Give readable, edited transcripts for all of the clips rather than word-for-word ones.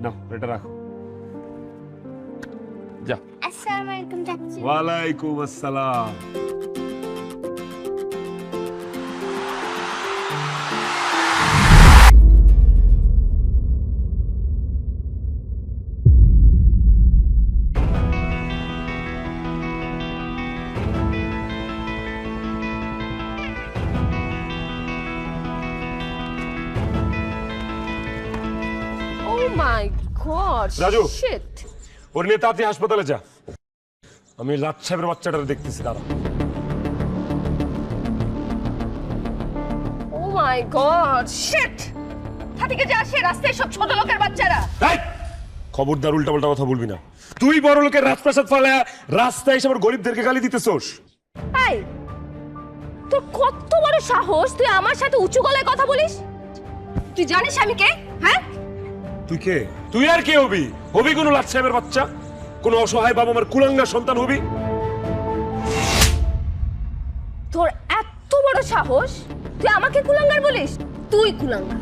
নাও এটা রাখো। যা। আসসালামু আলাইকুম চাচি। ওয়ালাইকুম আসসালাম। Oh my god! Raju. Shit! ওর নিয়ে তাড়াতাড়ি হাসপাতালে যা। আমি লাট সাহেবের বাচ্চাটারে দেখতেছি দাঁড়া। Oh my god! Shit! হাতিকে যা আসে রাস্তায় সব ছোট লোকের বাচ্চারা। এই! খবরদার উল্টাপাল্টা কথা বলবি না। তুই বড় লোকের রাজপ্রাসাদ ফালায়া রাস্তায় এসে আবার গরিবদেরকে গালি দিতেছস। এই তোর কত বড় সাহস তুই আমার সাথে উঁচু গলায় কথা বলিস? তুই জানিস আমি কে? হ্যাঁ? তুই কে? তুই আর কে হবি? হবি কোন লাট সাহেবের বাচ্চা? কোন অসহায় বাবা মার কুলাঙ্গা সন্তান হবি? তোর এত বড় সাহস তুই আমাকে কুলাঙ্গার বলিস? তুই কুলাঙ্গার।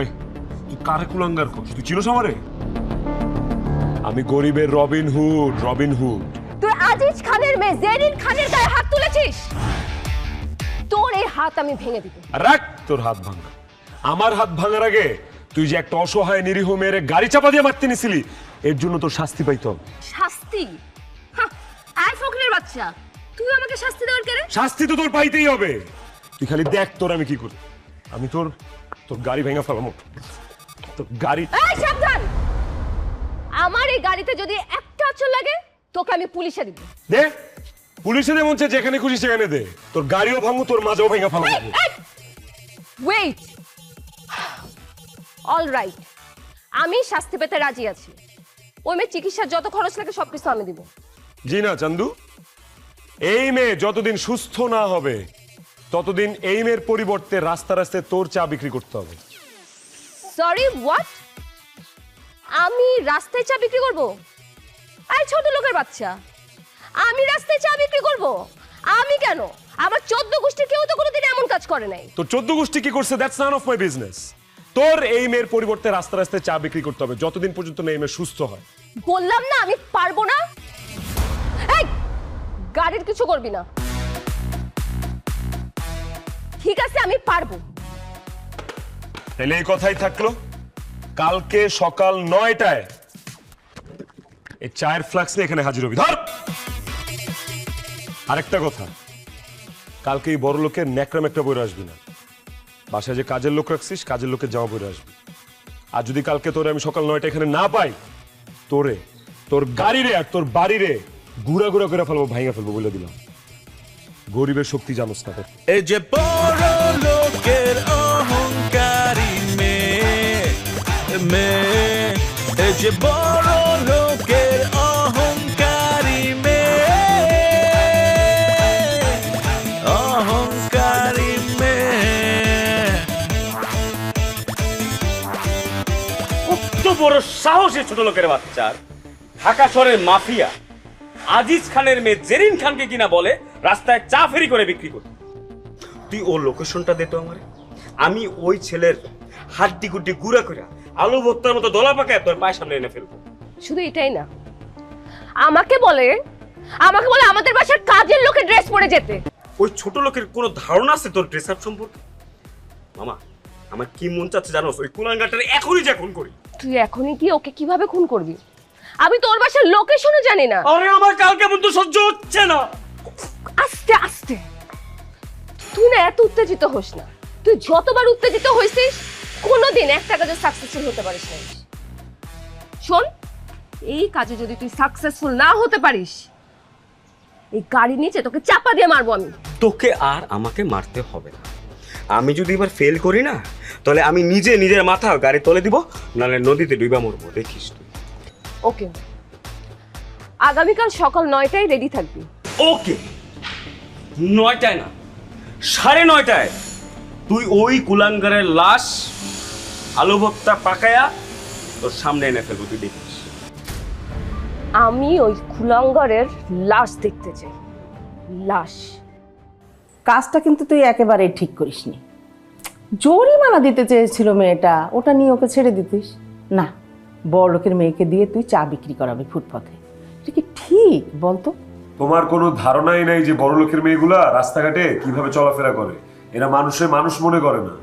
এই তুই কারে কুলাঙ্গার কস? তুই চিনোস আমারে? আমি গরিবের রবিন হুড, রবিন হুড। তুই আজিজ খানের মেয়ে জেরিন খানের গায়ে হাত তুলেছিস। তোর এই হাত আমি ভেঙে দিব। রাখ তোর হাত ভাঙা। আমার হাত ভাঙার আগে তুই যে একটা অসহায় নিরীহ মেয়ের গাড়ি চাপা দিয়ে মারতে নিছিলি, এর জন্য তোর শাস্তি পাইতো। শাস্তি? হাহ, আয় ফকরের বাচ্চা, তুই আমাকে শাস্তি দেওয়ার কেন? শাস্তি তো তোর পাইতেই হবে। তুই খালি দেখ তোর আমি কি করি। আমি তোর তোর গাড়ি ভেঙে ফেলাম। তোর গাড়ি। এই সাবধান! আমার এই গাড়িতে যদি একটা আঁচড় লাগে তোকে আমি পুলিশে দিব। দে পুলিশে দে, মন চায় যেখানে খুশি সেখানে দে। তোর গাড়িও ভাঙবো, তোর মাঝেও ভেঙে ফেলাবো। ওয়েট, অল রাইট, আমি শাস্তি পেতে রাজি আছি। ওই মেয়ের চিকিৎসার যত খরচ লাগে সবকিছু আমি দিব। জি না চান্দু, এই মেয়ে যতদিন সুস্থ না হবে ততদিন এই মেয়ের পরিবর্তে রাস্তা রাস্তায় তোর চা বিক্রি করতে হবে। Sorry, what? আমি রাস্তায় চা বিক্রি করব? আই ছোট লোকের বাচ্চা, আমি রাস্তায় চা বিক্রি করব? আমি কেন? আমার 14 গোষ্ঠীর কেউ তো কোনোদিন এমন কাজ করে নাই। তোর 14 গোষ্ঠী কি করছে that's none of my business. তোর এই মেয়ের পরিবর্তে রাস্তা রাস্তায় চা বিক্রি করতে হবে যতদিন পর্যন্ত না এই মেয়ে সুস্থ হয়। বললাম না আমি পারবো না। এই গাড়ির কিছু করবি না। ঠিক আছে আমি পারবো। তাহলে এই কথাই থাকলো, কালকে সকাল 9টায় এই চায়ের ফ্লাক্স নিয়ে এখানে হাজির হবি। ধর আরেকটা কথা, কালকে এই বড় লোকের ন্যাকড়া ম্যাকড়া বইরে আসবি না। বাসায় যে কাজের লোক রাখছিস কাজের লোকের জামা পরে আসবি। আর যদি কালকে তোরে আমি সকাল 9টায় এখানে না পাই, তোরে তোর গাড়িরে আর তোর বাড়িরে গুড়া গুড়া করে ফেলবো, ভাইঙা ফেলবো বলে দিলাম। গরিবের শক্তি জানোস না। এই যে বড় লোকের অহংকারী মেয়ে, এই যে বড় লোকের অহংকারী মেয়ে, অহংকারী মেয়ে। কত বড় সাহসী ছোট লোকের বাচ্চার! ঢাকা শহরের মাফিয়া আজিজ খানের মেয়ে জেরিন খানকে কিনা বলে রাস্তায় চা ফেরি করে বিক্রি করতে। তুই ওর লোকেশনটা দে তো আমারে, আমি ওই ছেলের হাড্ডি গুড্ডি গুঁড়া করে আলু ভর্তার মতো দলা পাকায় তোর পায়ের সামনে এনে ফেলবো। শুধু এটাই না, আমাকে বলে আমাদের বাসার কাজের লোকের ড্রেস পরে যেতে। ওই ছোট লোকের কোনো ধারণা আছে তোর ড্রেস আপ সম্পর্কে? মামা, আমার কি মন চাচ্ছে জানোস? ওই কুলাঙ্গাটারে এখনই যা খুন করি। তুই এখনই কি ওকে কিভাবে খুন করবি? আমি তোর বাসার লোকেশনও জানি না। আরে আমার কালকে পর্যন্ত সহ্য হচ্ছে না। আস্তে আস্তে, তুই না এত উত্তেজিত হোস না। তুই যতবার উত্তেজিত হইছিস কোনোদিন একটা কাজে সাকসেসফুল হতে পারিস না। শোন, এই কাজে যদি তুই সাকসেসফুল না হতে পারিস, এই গাড়ি নিচে তোকে চাপা দিয়ে মারবো আমি। তোকে আর আমাকে মারতে হবে না। আমি যদি এবার ফেল করি না, তাহলে আমি নিজে নিজের মাথা গাড়ি তলে দিব, নাহলে নদীতে ডুবা মরবো, দেখিস তুই। ওকে, আগামীকাল সকাল 9টায় রেডি থাকবি। ওকে, 9টায় না, 9:30টায় তুই ওই কুলাঙ্গারের লাশ আলু ভর্তা পাকায়া তোর সামনে এনে ফেলবো, তুই দেখিস। আমি ওই কুলাঙ্গারের লাশ দেখতে চাই, লাশ। কাজটা কিন্তু তুই একেবারেই ঠিক করিসনি। জরিমানা দিতে চেয়েছিল মেয়েটা, ওটা নিয়ে ওকে ছেড়ে দিতিস না। বড় লোকের মেয়েকে দিয়ে তুই চা বিক্রি করাবি ফুটপাথে, এটা কি ঠিক বলতো? তোমার কোনো ধারণাই নাই যে বড় লোকের মেয়েগুলা রাস্তাঘাটে কিভাবে চলাফেরা করে। এরা মানুষের মানুষ মনে করে না।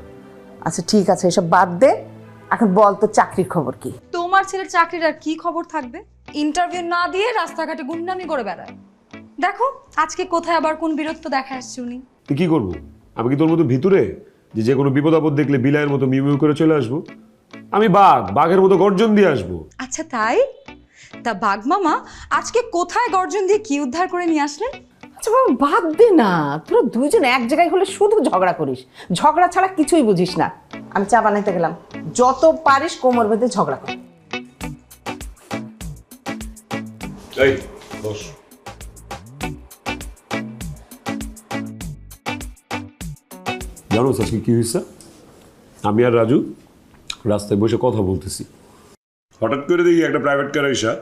আচ্ছা ঠিক আছে, এসব বাদ দে, এখন বল তো চাকরির খবর কি? তোমার ছেলের চাকরির আর কি খবর থাকবে? ইন্টারভিউ না দিয়ে রাস্তাঘাটে গুন্ডামি করে বেড়ায়। দেখো আজকে কোথায় আবার কোন বীরত্ব দেখা আসছে উনি। তুই কি করবো? আমি কি তোর মতো ভিতরে যে কোনো বিপদ আপদ দেখলে বিলাইয়ের মতো মিউ মিউ করে চলে আসবো? আমি বাঘের মতো গর্জন দিয়ে আসবো। আচ্ছা তাই? তা বাঘ মামা আজকে কোথায় গর্জন দিয়ে কি উদ্ধার করে নিয়ে আসলেন? আচ্ছা বাবা বাদ দে না, তোরা দুইজন এক জায়গায় হলে শুধু ঝগড়া করিস, ঝগড়া ছাড়া কিছুই বুঝিস না। আমি চা বানাইতে গেলাম, যত পারিস কোমর বেঁধে ঝগড়া কর। এই বস। জানো আজকে কি হয়েছে? আমি আর রাজু রাস্তায় বসে কথা বলতেছি, হঠাৎ করে দেখি একটা প্রাইভেট কার আইসা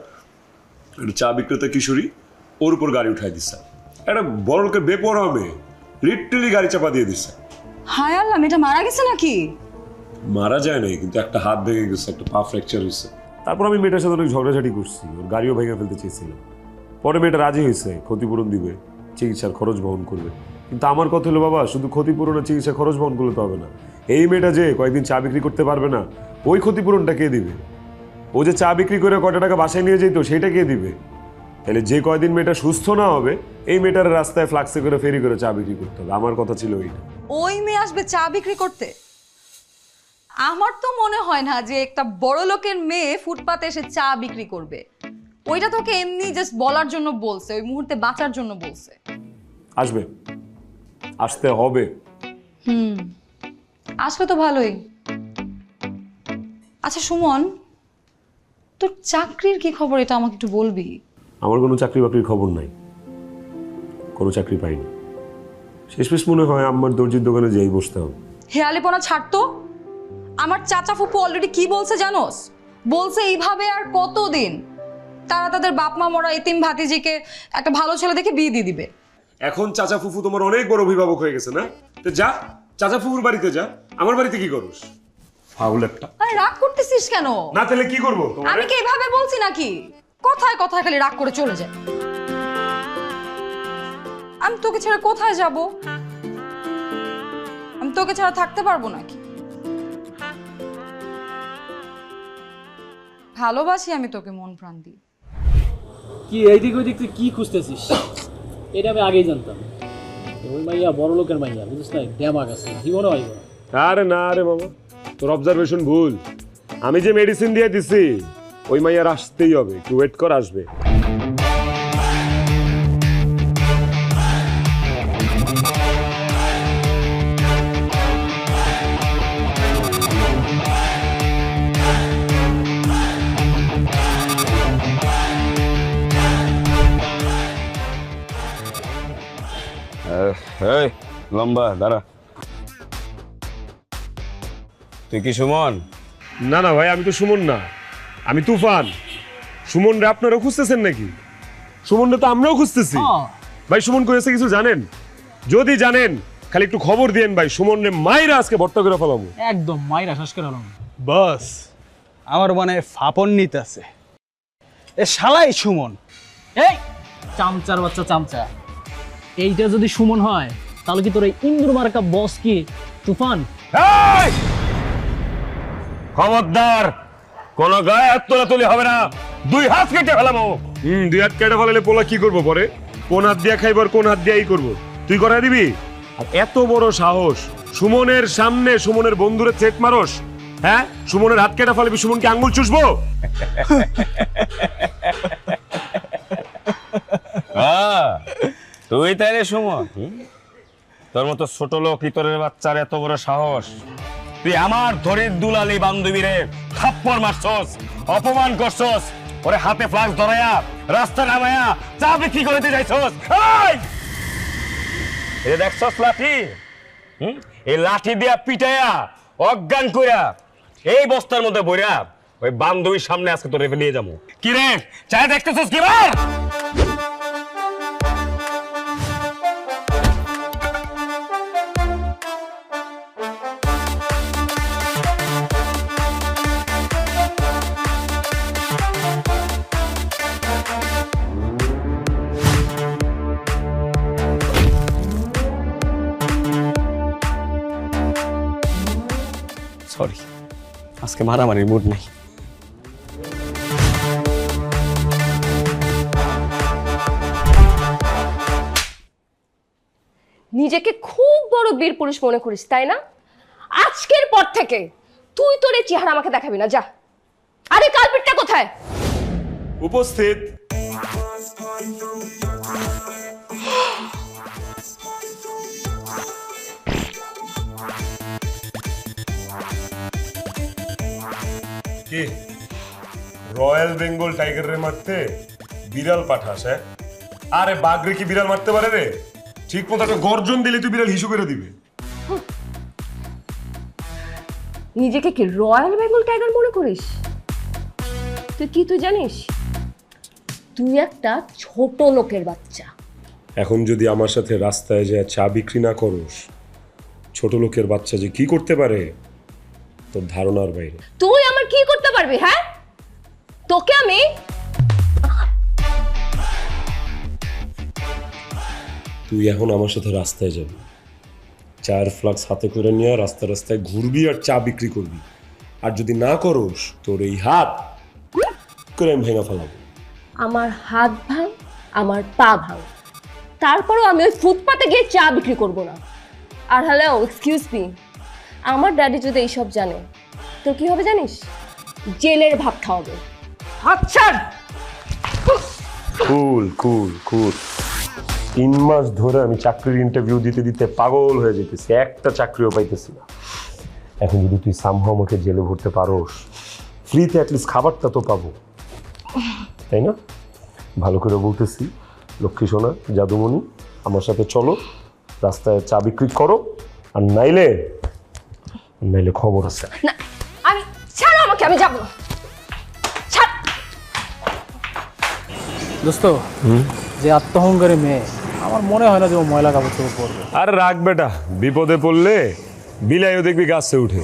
একটা চা বিক্রেতা কিশোরী ওর উপর গাড়ি উঠাই দিচ্ছে। একটা বড় লোকের বেপরোয়া মেয়ে লিটারালি গাড়ি চাপা দিয়ে দিচ্ছে। হায় আল্লাহ, মেয়েটা মারা গেছে নাকি? মারা যায় নাই, কিন্তু একটা হাত ভেঙে গেছে, একটা পা ফ্র্যাকচার হয়েছে। তারপর আমি মেয়েটার সাথে অনেক ঝগড়াঝাটি করছি, ওর গাড়িও ভেঙে ফেলতে চেয়েছিলাম। পরে মেয়েটা রাজি হয়েছে, ক্ষতিপূরণ দিবে, চিকিৎসার খরচ বহন করবে। কিন্তু আমার কথা হলো বাবা, শুধু ক্ষতিপূরণ আর চিকিৎসা খরচ বহন করলে তো হবে না। এই মেয়েটা যে কয়েকদিন চা বিক্রি করতে পারবে না, ওই ক্ষতিপূরণটা কে দিবে? ও যে চা বিক্রি করে কয়টা টাকা বাসায় নিয়ে যেত সেটা কে দিবে? তাহলে যে কয়দিন মেয়েটা সুস্থ না হবে, এই মেয়েটার রাস্তায় ফ্লাক্সে করে ফেরি করে চা বিক্রি করতে হবে। আমার কথা ছিল ওইটা। ওই মেয়ে আসবে চা বিক্রি করতে? আমার তো মনে হয় না যে একটা বড় লোকের মেয়ে ফুটপাতে এসে চা বিক্রি করবে। ওইটা তোকে এমনি জাস্ট বলার জন্য বলছে, ওই মুহূর্তে বাঁচার জন্য বলছে। আসবে, আসতে হবে। আসলে তো ভালোই। আচ্ছা সুমন, তোর চাকরির কি খবর এটা আমাকে একটু বলবি? আমার কোনো চাকরি বাকরির খবর নাই, কোনো চাকরি পাইনি। শেষমেশ মনে হয় আম্মার দর্জির দোকানে যেই বসতে হবে। হেয়ালিপনা ছাড়তো। আমার চাচা ফুপু অলরেডি কি বলছে জানোস? বলছে এইভাবে আর কতদিন তারা তাদের বাপ মা মরা এতিম ভাতিজিকে একটা ভালো ছেলে দেখে বিয়ে দিয়ে দিবে। এখন চাচা ফুফু তোমার অনেক বড় অভিভাবক হয়ে গেছে না? তো যা চাচা ফুফুর বাড়িতে যা, আমার বাড়িতে কি করস? ফাউল একটা। আরে রাগ করতেছিস কেন? না তাহলে কি করবো? আমি কি এভাবে বলছি নাকি? কথায় কথায় খালি রাগ করে চলে যায়। আমি তোকে ছাড়া কোথায় যাব? আমি তোকে ছাড়া থাকতে পারবো নাকি? ভালোবাসি আমি তোকে মন প্রাণ দিয়ে। কি এইদিক ওইদিক তুই কি খুঁজতেছিস? এটা আমি আগেই জানতাম। ওই মাইয়া বড় লোকের মাইয়া, বুঝিস না, ড্যামাক আছে, জীবনে আইব না। আরে না রে মামা, তোর অবজারভেশন ভুল। আমি যে মেডিসিন দিয়ে দিছি ওই মাইয়ার আসতেই হবে, একটু ওয়েট কর, আসবে। এই লম্বা দাঁড়া। তুই কি সুমন? না না ভাই, আমি তো সুমন না, আমি তুফান। সুমন রে আপনারা খুঁজতেছেন নাকি? সুমন রে তো আমরাও খুঁজতেছি। ভাই সুমন করেছে কিছু জানেন? যদি জানেন খালি একটু খবর দিয়েন ভাই। সুমন রে মাইরা আজকে ভর্তা করে ফেলাবো। একদম মাইরা শেষ করে হলাম। বস, আমার মনে ফাপন নিতে আছে। এ শালাই সুমন। এই চামচার বাচ্চা চামচা, এইটা যদি সুমন হয় তাহলে কি তোর এই ইন্দুর মার্কা বস কি তুফান? খবরদার, কোন গায়ে হাত তোলাতুলি হবে না, দুই হাত কেটে ফেলাবো। দুই হাত কেটে ফেলালে পোলা কি করবো পরে? কোন হাত দিয়ে খাইবার, কোন হাত দিয়েই করবো? তুই করাই দিবি? আর এত বড় সাহস, সুমনের সামনে সুমনের বন্ধুরে চেক মারস? হ্যাঁ, সুমনের হাত কেটে ফেলাবি, সুমনকে আঙ্গুল চুষবো? তুই তাই রে সুমন? তোর মতো ছোট লোক ইতরের বাচ্চার এত বড় সাহস? তুই আমার ধরির দুলালি বান্ধবীরে থাপ্পড় মারছস, অপমান করছস, ওরে হাতে ফ্লাক্স ধরায়া রাস্তা নামায়া চা বিক্রি করে দিয়ে যাইছস। এই দেখছস লাঠি? এই লাঠি দিয়া পিটায়া অজ্ঞান কইরা এই বস্তার মধ্যে বইরা ওই বান্ধবীর সামনে আজকে তোরে নিয়ে যাবো। কি রে, চাই দেখতেছস কি বার? সরি, আজকে মারামারির মুড নেই। নিজেকে খুব বড় বীর পুরুষ মনে করিস তাই না? আজকের পর থেকে তুই তোর এই চেহারা আমাকে দেখাবি না, যা। আরে কালপিটটা কোথায়? উপস্থিত। কি রয়্যাল বেঙ্গল টাইগারের মারতে বিড়াল পাঠাস? হ্যাঁ, আরে বাঘরে কি বিড়াল মারতে পারে রে? ঠিক মতো একটা গর্জন দিলে তুই বিড়াল হিসু করে দিবে। নিজেকে কি রয়্যাল বেঙ্গল টাইগার মনে করিস? তুই জানিস তুই একটা ছোট লোকের বাচ্চা। এখন যদি আমার সাথে রাস্তায় যায় চা বিক্রি না করস, ছোট লোকের বাচ্চা যে কি করতে পারে তোর ধারণার বাইরে। তুই আমার কি করতে পারবি? হ্যাঁ, তোকে আমি তুই এখন আমার সাথে রাস্তায় যাবি, চায়ের ফ্লাক্স হাতে করে নিয়ে রাস্তায় রাস্তায় ঘুরবি আর চা বিক্রি করবি। আর যদি না করস তোর এই হাত করে আমি ভেঙে ফেলাবো। আমার হাত ভাঙ, আমার পা ভাঙ, তারপরেও আমি ওই ফুটপাতে গিয়ে চা বিক্রি করব না। আর হ্যালো, এক্সকিউজ মি, আমার ড্যাডি যদি এইসব জানে তো কি হবে জানিস? জেলের ভাত খাওয়াবে। আচ্ছা, কুল কুল কুল। 3 মাস ধরে আমি চাকরির ইন্টারভিউ দিতে দিতে পাগল হয়ে যেতেছি, একটা চাকরিও পাইতেছি না। এখন যদি তুই সামহাও আমাকে জেলে ভরতে পারোস, ফ্রিতে অ্যাটলিস্ট খাবারটা তো পাবো, তাই না? ভালো করে বলতেছি, লক্ষ্মী সোনা, জাদুমণি, আমার সাথে চলো, রাস্তায় চা বিক্রি করো। আর নাইলে খবর আছে। না, আমি ছাড়ো আমাকে, আমি যাবো। ছাড়। দোস্ত, যে আত্মহংকারী মেয়ে, আমার মনে হয় না যে ও ময়লা কাপড় চোপড় পরবে। আর রাখ বেটা, বিপদে পড়লে বিলাইও দেখবি গাছে উঠে।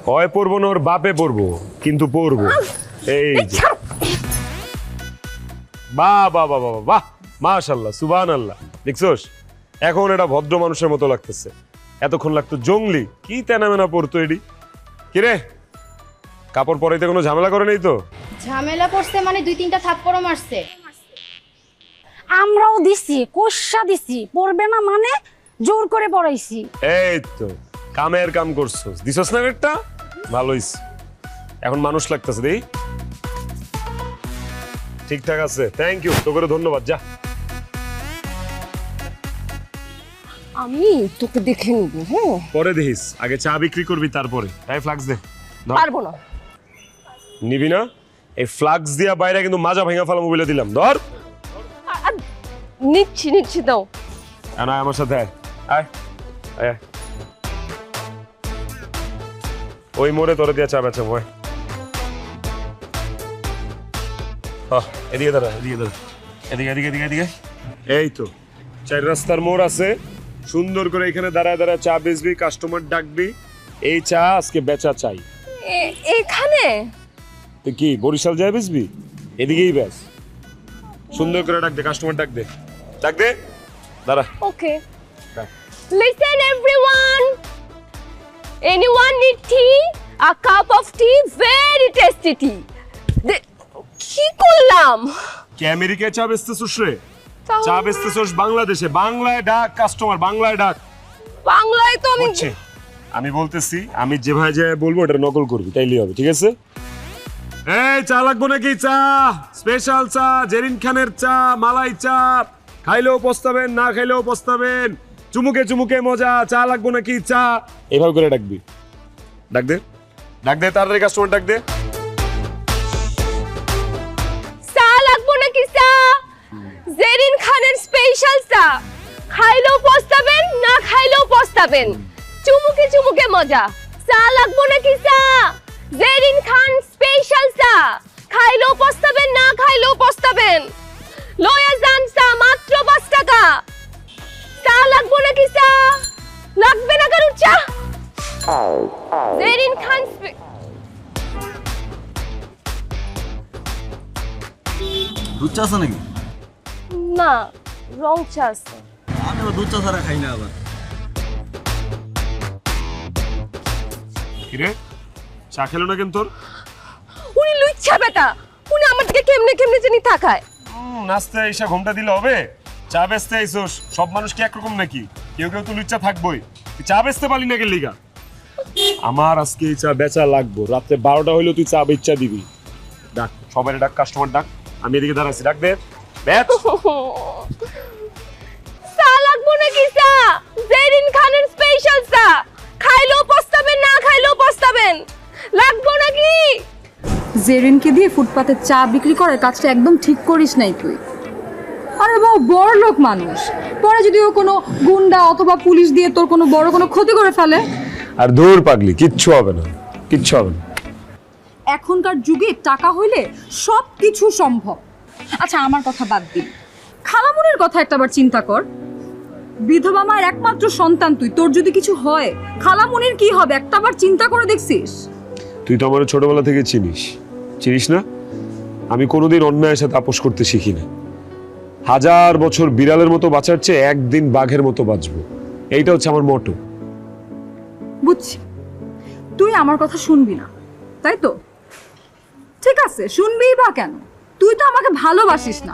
হয় পড়বো না, ওর বাপে পড়বো, কিন্তু পড়বো। এই যে বাহ বাহ বাহ বাহ বাহ, মাশাআল্লাহ, সুবহানাল্লাহ। দেখছোস, এখন এটা ভদ্র মানুষের মতো লাগতেছে। এতক্ষণ লাগতো জঙ্গলি। কি তেনামেনা পড়তো এডি। কিরে, কাপড় পরাইতে কোনো ঝামেলা করে নেই তো? ঝামেলা পড়ছে মানে 2-3টা থাপ্পড়ও মারছে। আমরাও দিছি, কোষা দিছি, পড়বে না মানে জোর করে পড়াইছি। এই তো কামের কাম করছো, দিছস না একটা, ভালো হইছে। এখন মানুষ লাগতেছে, দেই ঠিকঠাক আছে। থ্যাংক ইউ, তো করে ধন্যবাদ। যা, আমি তোকে দেখে নিব। হ্যাঁ, পরে দেখিস, আগে চা বিক্রি করবি তারপরে। এই ফ্লাক্স দে। ধর। পারবো না। নিবি না? এই ফ্লাক্স দিয়া বাইরে কিন্তু মাজা ভাঙা ফেলাম বলে দিলাম। ধর। নিচ্ছি দাও। আয় আমার সাথে আয়। আয় আয়। ওই মোড়ে তোরে দিয়া চা বেচাবো। এদিকে দাঁড়া, এদিকে দাঁড়া, এদিকে এদিকে এদিকে এদিকে। এই তো 4 রাস্তার মোড় আছে, সুন্দর করে এখানে দাঁড়ায় দাঁড়ায় চা বেচবি, কাস্টমার ডাকবি। এই চা আজকে বেচা চাই। এখানে তুই কি বরিশাল যায় বেচবি? এদিকেই বেচ। সুন্দর করে ডাক দে, কাস্টমার ডাক দে, ডাক দে। দাঁড়া। ওকে, listen everyone, anyone need tea? A cup of tea, very tasty tea. কি করলাম? কি আমেরিকায় চা বেচতেছস রে? তাহলে- চা বেচতেছস বাংলাদেশে। বাংলায় ডাক কাস্টমার, বাংলায় ডাক। বাংলায় তো আমি বুঝছি, আমি বলতেছি, আমি যেভাবে যে বলবো এটা নকল করবি, তাইলেই হবে, ঠিক আছে? এই চা লাগবো নাকি? চা স্পেশাল চা, জেরিন খানের চা, মালাই চা, খাইলেও পস্তাবেন, না খাইলেও পস্তাবেন, চুমুকে চুমুকে মজা। চা লাগবো নাকি? চা। এভাবে করে ডাকবি। ডাক দে, ডাক দে, তাড়াতাড়ি কাস্টমার ডাক দে। চা লাগবো নাকি? চা, জেরিন খানের স্পেশাল চা, খাইলেও পস্তাবেন, না খাইলেও পস্তাবেন, চুমুকে চুমুকে মজা। চা লাগবো নাকি? চা, জেরিন খান স্পেশাল চা, খাইলেও পস্তাবেন, না খাইলেও পস্তাবেন, লয়া যান চা মাত্র 5 টাকা। চা লাগবো নাকি? চা লাগবে না কারুর চা? জেরিন খান দুধ চা আছে নাকি? না, রং চা আছে। আমি দুধ চা ছাড়া খাই না আবার। কিরে চা খেলো না কেন তোর? উনি লুচ্ছা বেটা, উনি আমার দিকে কেমনে কেমনে জানি তাকায়। নাস্তা এসে ঘুমটা দিলে হবে? চা বেচতে আইসোস, সব মানুষ কি একরকম নাকি? কেউ কেউ তো লুচ্চা থাকবোই। তুই চা বেচতে পারলি না কেন লিগা? আমার আজকে এই চা বেচা লাগবো। রাতে 12টা হইলেও তুই চা বেচা দিবি। ডাক সবাই, ডাক কাস্টমার ডাক। আমি এদিকে দাঁড়াচ্ছি, ডাক দে। বেচ। চা লাগবো নাকি চা? জেরিন খানের স্পেশাল চা। খাইলেও পস্তাবেন, না খাইলেও পস্তাবেন। লাগবো নাকি? জেরিনকে দিয়ে ফুটপাতে চা বিক্রি করার কাজটা একদম ঠিক করিস নাই তুই। আরে বাবা, বড় লোক মানুষ, পরে যদি ও কোনো গুন্ডা অথবা পুলিশ দিয়ে তোর কোনো বড় কোনো ক্ষতি করে ফেলে। আর দূর পাগলি, কিচ্ছু হবে না, কিচ্ছু হবে না। এখনকার যুগে টাকা হইলে সব কিছু সম্ভব। আচ্ছা, আমার কথা বাদ দিন, খালামুনির কথা একটাবার চিন্তা কর। বিধবা মায়ের একমাত্র সন্তান তুই, তোর যদি কিছু হয় খালামুনির কি হবে একটাবার চিন্তা করে দেখছিস? তুই তো আমার ছোটবেলা থেকে চিনিস, চিনিস না? আমি কোনোদিন অন্যায়ের সাথে আপোষ করতে শিখি না। 1000 বছর বিড়ালের মতো বাঁচার চেয়ে একদিন বাঘের মতো বাঁচবো, এইটা হচ্ছে আমার মোটো। বুঝছি, তুই আমার কথা শুনবি না, তাই তো? ঠিক আছে, শুনবিই বা কেন? তুই তো আমাকে ভালোবাসিস না।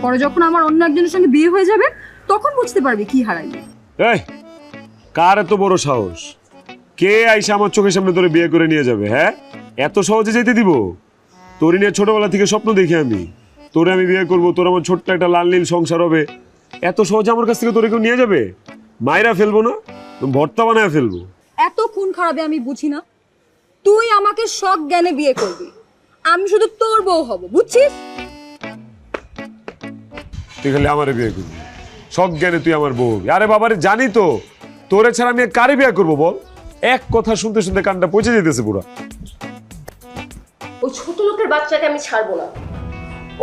পরে যখন আমার অন্য একজনের সঙ্গে বিয়ে হয়ে যাবে তখন বুঝতে পারবি কি হারাইলি। এই, কার এত বড় সাহস? কে আইসা আমার চোখের সামনে তোরে বিয়ে করে নিয়ে যাবে? হ্যাঁ, এত সহজে যেতে দিব? তোর নিয়ে ছোটবেলা থেকে স্বপ্ন দেখি আমি, তোরে আমি বিয়ে করবো, তোর আমার ছোট্ট একটা লাল নীল সংসার হবে। এত সহজে আমার কাছ থেকে তোরে কেউ নিয়ে যাবে? মায়েরা ফেলবো না, ভর্তা বানায় ফেলবো। এত খুন খারাপে আমি বুঝি না। তুই আমাকে শখ জ্ঞানে বিয়ে করবি, আমি শুধু তোর বউ হব, বুঝছিস? তুই খালি আমারে বিয়ে করবি, সব জ্ঞানে তুই আমার বউ হবি। আরে বাবারে, জানি তো তোরে ছাড়া আমি কারে বিয়ে করবো বল? এক কথা শুনতে শুনতে কানটা পচে যেতেছে পুরো। ওই ছোট লোকের বাচ্চাকে আমি ছাড়বো না।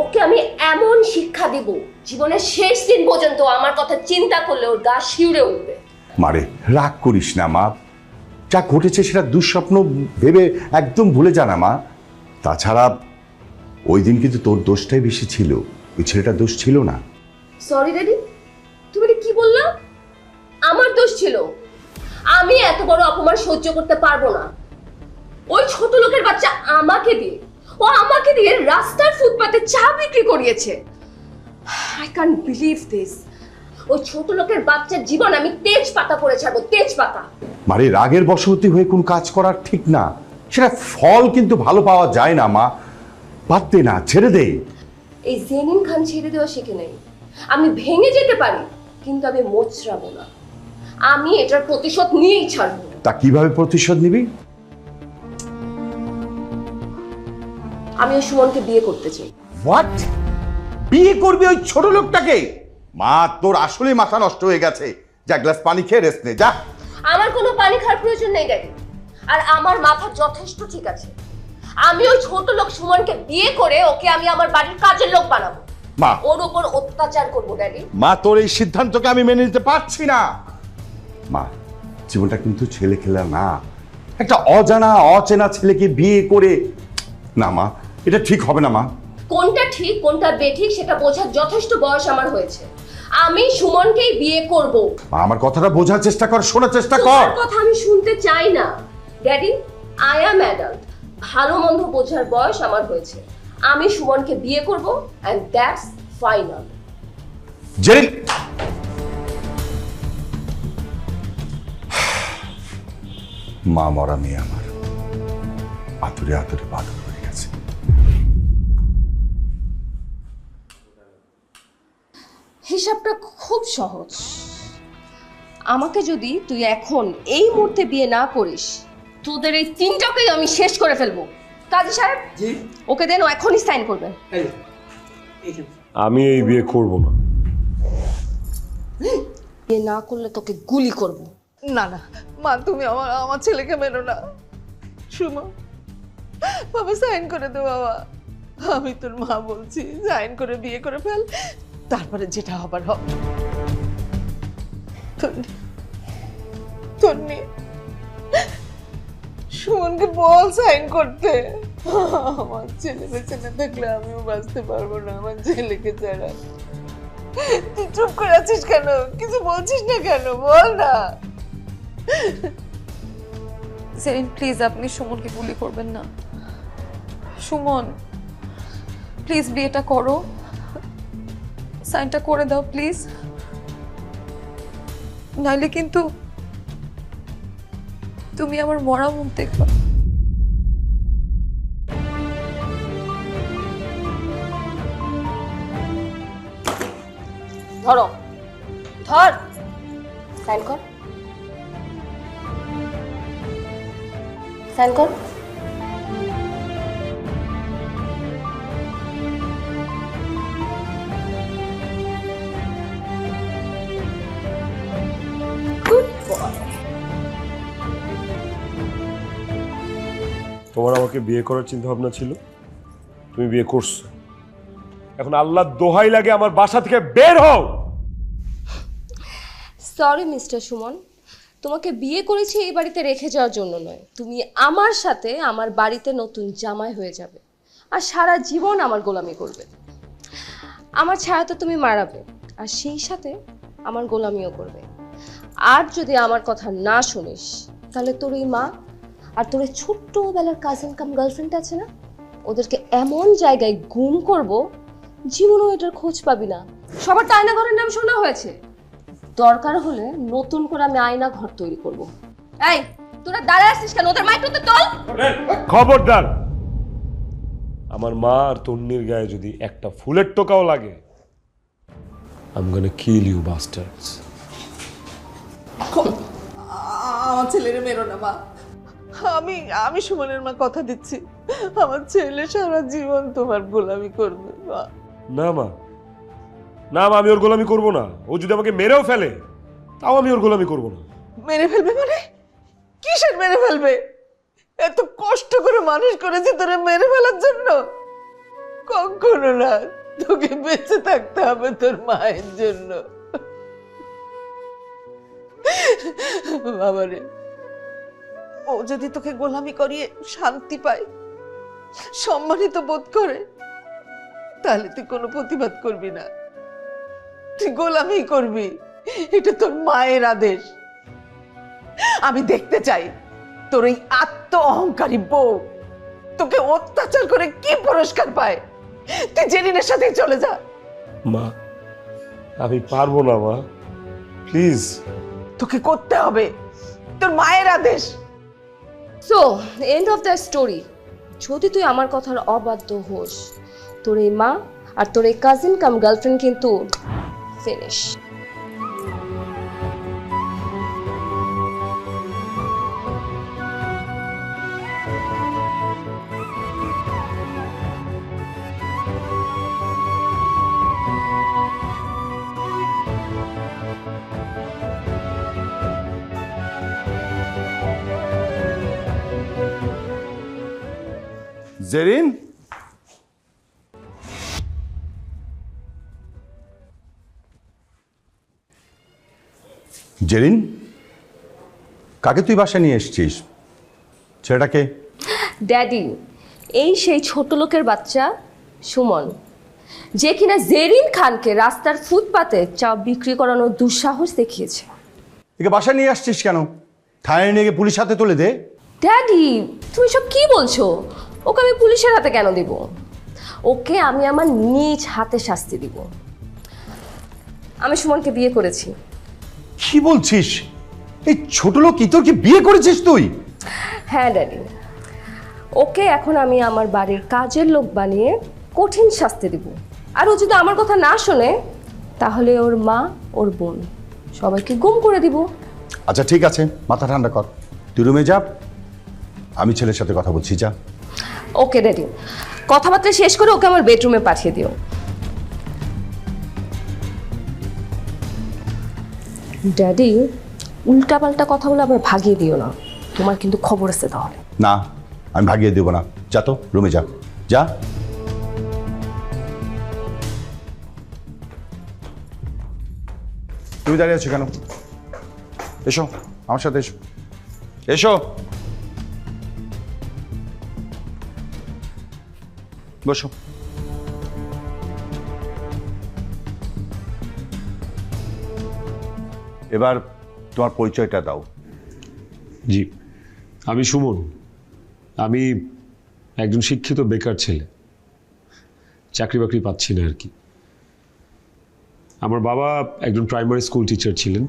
ওকে আমি এমন শিক্ষা দিব, জীবনের শেষ দিন পর্যন্ত আমার কথা চিন্তা করলে ওর গা শিউরে উঠবে। মারে, রাগ করিস না মা, যা ঘটেছে সেটা দুঃস্বপ্ন ভেবে একদম ভুলে যা না মা। তাছাড়া ওই দিন কিন্তু তোর দোষটাই বেশি ছিল, ওই ছেলেটার দোষ ছিল না। সরি ড্যাডি, তুমি কি বললা? আমার দোষ ছিল? আমি এত বড় অপমান সহ্য করতে পারবো না। ওই ছোট লোকের বাচ্চা আমাকে দিয়ে রাস্তার ফুটপাতে চা বিক্রি করিয়েছে। I can't believe this. ওই ছোট লোকের বাচ্চার জীবন আমি তেজপাতা করে ছাড়বো, তেজপাতা। মারে, রাগের বশবর্তী হয়ে কোন কাজ করা ঠিক না, সেটা ফল কিন্তু ভালো পাওয়া যায় না মা। বাদ দে না, ছেড়ে দে। এই জেনিন খান ছেড়ে দেওয়া শিখে নেই। আমি ভেঙে যেতে পারি, কিন্তু আমি মোচড়াবো না। আমি এটার প্রতিশোধ নিয়েই ছাড়বো। তা কিভাবে প্রতিশোধ নিবি? আমি ওই সুমনকে বিয়ে করতে চাই। হোয়াট? বিয়ে করবি ওই ছোট লোকটাকে? মা, তোর আসলে মাথা নষ্ট হয়ে গেছে। যা, গ্লাস পানি খেয়ে রেস্ট নে, যা। আমার কোনো পানি খাওয়ার প্রয়োজন নেই ড্যাডি, আর আমার মাথা যথেষ্ট ঠিক আছে। আমি ওই ছোট লোক সুমনকে বিয়ে করে ওকে আমি আমার বাড়ির কাজের লোক বানাবো, মা, ওর উপর অত্যাচার করবো। ড্যাডি, মা, তোর এই সিদ্ধান্তকে আমি মেনে নিতে পারছি না। মা, জীবনটা কিন্তু ছেলে খেলা না। একটা অজানা অচেনা ছেলেকে বিয়ে করে, না মা, এটা ঠিক হবে না মা। কোনটা ঠিক কোনটা বেঠিক সেটা বোঝার যথেষ্ট বয়স আমার হয়েছে। আমি সুমনকেই বিয়ে করব। মা, আমার কথাটা বোঝার চেষ্টা কর, শোনার চেষ্টা কর। তোমার কথা আমি শুনতে চাই না ড্যাডি। আই অ্যাম অ্যাডাল্ট, ভালো মন্দ বোঝার বয়স আমার হয়েছে। আমি সুমনকে বিয়ে করব, এন্ড দ্যাটস ফাইনাল। জেরিন, মা মরা মেয়ে আমার আতুরে আতুরে বাদর হয়ে গেছে। হিসাবটা খুব সহজ। আমাকে যদি তুই এখন এই মুহূর্তে বিয়ে না করিস, তোদের এই তিনটাকেই আমি শেষ করে ফেলবো। কাজী সাহেব, ওকে দেন, ও এখনই সাইন করবেন। আমি এই বিয়ে করব না। বিয়ে না করলে তোকে গুলি করব। না না মা, তুমি আমার ছেলেকে মেনো না। সুমা, বাবা সাইন করে দে বাবা। আমি তোর মা বলছি, সাইন করে বিয়ে করে ফেল, তারপরে যেটা হবার হবে। তন্নি, সুমনকে বল সাইন করতে। আমার ছেলে বেঁচে না থাকলে আমিও বাঁচতে পারবো না আমার ছেলেকে ছাড়া। তুই চুপ করে আছিস কেন? কিছু বলছিস না কেন? বল না। সেরিন প্লিজ আপনি সুমনকে গুলি করবেন না। সুমন প্লিজ বিয়েটা করো, সাইনটা করে দাও প্লিজ, নাইলে কিন্তু তুমি আমার মরা মুখ দেখবা। ধরো, ধর, সাইন কর, সাইন কর। তোমার আমাকে বিয়ে করার চিন্তা ভাবনা ছিল, তুমি বিয়ে করছো। এখন আল্লাহর দোহাই লাগে আমার বাসা থেকে বের হও। সরি মিস্টার সুমন, তোমাকে বিয়ে করেছি এই বাড়িতে রেখে যাওয়ার জন্য নয়। তুমি আমার সাথে আমার বাড়িতে নতুন জামাই হয়ে যাবে আর সারা জীবন আমার গোলামি করবে। আমার ছায়াতে তুমি মারাবে আর সেই সাথে আমার গোলামিও করবে। আর যদি আমার কথা না শুনিস তাহলে তোর এই মা আর তোর এই ছোট্টবেলার কাজিন কাম গার্লফ্রেন্ড আছে না, ওদেরকে এমন জায়গায় গুম করব জীবনেও এটার খোঁজ পাবি না। সবার তো আয়না ঘরের নাম শোনা হয়েছে, দরকার হলে নতুন করে আমি আয়না ঘর তৈরি করব। এই তোরা দাঁড়ায় আছিস কেন? ওদের মাইক তো তোল। খবরদার, আমার মা আর তন্নির গায়ে যদি একটা ফুলের টোকাও লাগে, I'm gonna kill you bastards. আমার ছেলের মেরো না মা। আমি সুমনের মা কথা দিচ্ছি, আমার ছেলে সারা জীবন তোমার গোলামি করবে মা। না মা, না মা, আমি ওর গোলামি করব না। ও যদি আমাকে মেরেও ফেলে তাও আমি ওর গোলামি করব না। মেরে ফেলবে মানে? কিসের মেরে ফেলবে? এত কষ্ট করে মানুষ করেছি তোরে মেরে ফেলার জন্য? কখনো না, তোকে বেঁচে থাকতে হবে তোর মায়ের জন্য। বাবারে, ও যদি তোকে গোলামি করিয়ে শান্তি পায়, সম্মানিত বোধ করে, তাহলে তুই কোনো প্রতিবাদ করবি না, তুই গোলামি করবি। এটা তোর মায়ের আদেশ। আমি দেখতে চাই তোর এই আত্ম অহংকারী বউ তোকে অত্যাচার করে কি পুরস্কার পায়। তুই জেরিনের সাথেই চলে যা। মা, আমি পারবো না মা, প্লিজ। তোকে করতে হবে, তোর মায়ের আদেশ। So end of the story. যদি তুই আমার কথার অবাধ্য হোস, তোর এই মা আর তোর এই কাজিন কাম গার্লফ্রেন্ড কিন্তু ফিনিশ। জেরিন, জেরিন, কাকে তুই বাসায় নিয়ে এসেছিস? ছেলেটাকে? ড্যাডি, এই সেই ছোট লোকের বাচ্চা সুমন, যে কিনা জেরিন খানকে রাস্তার ফুটপাতে চা বিক্রি করানোর দুঃসাহস দেখিয়েছে। একে বাসায় নিয়ে আসছিস কেন? থানায় নিয়ে গিয়ে পুলিশ হাতে তুলে দে। ড্যাডি, তুমি সব কি বলছো? ওকে আমি পুলিশের হাতে কেন দিব? ওকে আমি আমার নিজ হাতে শাস্তি দিব। আমি সুমনকে বিয়ে করেছি। কি বলছিস? এই ছোট লোক তোর কি বিয়ে করেছিস তুই? হ্যাঁ ড্যাডি, ওকে এখন আমি আমার বাড়ির কাজের লোক বানিয়ে কঠিন শাস্তি দিব। আর ও যদি আমার কথা না শোনে তাহলে ওর মা, ওর বোন সবাইকে গুম করে দিব। আচ্ছা ঠিক আছে, মাথা ঠান্ডা কর, তুই রুমে যা, আমি ছেলের সাথে কথা বলছি, যা। ওকে ড্যাডি, কথাবার্তা শেষ করে ওকে আমার বেডরুমে পাঠিয়ে দিও। ড্যাডি, উল্টাপাল্টা কথা বলে আবার ভাগিয়ে দিও না, তোমার কিন্তু খবর আছে তাহলে। না, আমি ভাগিয়ে দেবো না, যা তো রুমে যা, যা। তুমি দাঁড়িয়ে আছো কেন? এসো আমার সাথে, এসো, এসো, বসো। এবার তোমার পরিচয়টা দাও। জি, আমি সুমন, আমি একজন শিক্ষিত বেকার ছেলে, চাকরি বাকরি পাচ্ছি না আর কি। আমার বাবা একজন প্রাইমারি স্কুল টিচার ছিলেন,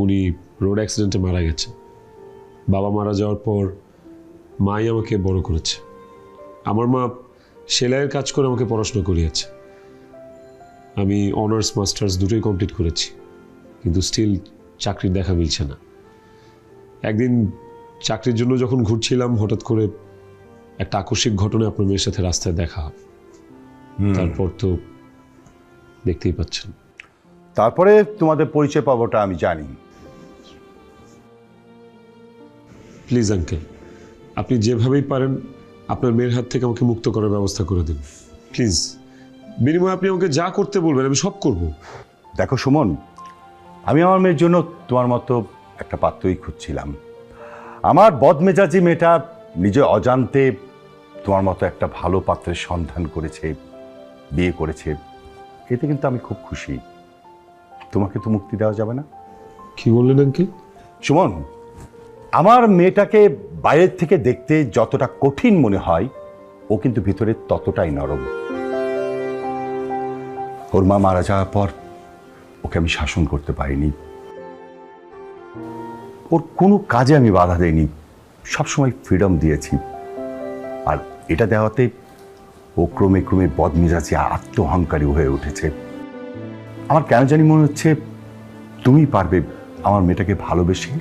উনি রোড অ্যাক্সিডেন্টে মারা গেছে। বাবা মারা যাওয়ার পর মাই আমাকে বড় করেছে। আমার মা সেলাইয়ের কাজ করে আমাকে পড়াশোনা করিয়েছে। আমি অনার্স মাস্টার্স দুটোই কমপ্লিট করেছি, কিন্তু স্টিল চাকরির দেখা মিলছে না। একদিন চাকরির জন্য যখন ঘুরছিলাম, হঠাৎ করে একটা আকস্মিক ঘটনায় আপনার মেয়ের সাথে রাস্তায় দেখা হয়। তারপর তো দেখতেই পাচ্ছেন। তারপরে তোমাদের পরিচয় পাবোটা আমি জানি। প্লিজ আঙ্কেল, আপনি যেভাবেই পারেন আপনার মেয়ের হাত থেকে আমাকে মুক্ত করার ব্যবস্থা করে দিন প্লিজ। বিনিময়ে আপনি আমাকে যা করতে বলবেন আমি সব করব। দেখো সুমন, আমি আমার মেয়ের জন্য তোমার মতো একটা পাত্রই খুঁজছিলাম। আমার বদমেজাজি মেয়েটা নিজে অজান্তে তোমার মতো একটা ভালো পাত্রের সন্ধান করেছে, বিয়ে করেছে, এতে কিন্তু আমি খুব খুশি। তোমাকে তো মুক্তি দেওয়া যাবে না। কি বললেন আঙ্কেল? সুমন, আমার মেয়েটাকে বাইরের থেকে দেখতে যতটা কঠিন মনে হয়, ও কিন্তু ভিতরে ততটাই নরম। ওর মা মারা যাওয়ার পর ওকে আমি শাসন করতে পারিনি, ওর কোনো কাজে আমি বাধা দেইনি, সবসময় ফ্রিডম দিয়েছি। আর এটা দেওয়াতে ও ক্রমে ক্রমে বদমেজাজি আত্ম অহংকারী হয়ে উঠেছে। আমার কেন জানি মনে হচ্ছে তুমি পারবে আমার মেয়েটাকে ভালোবেসে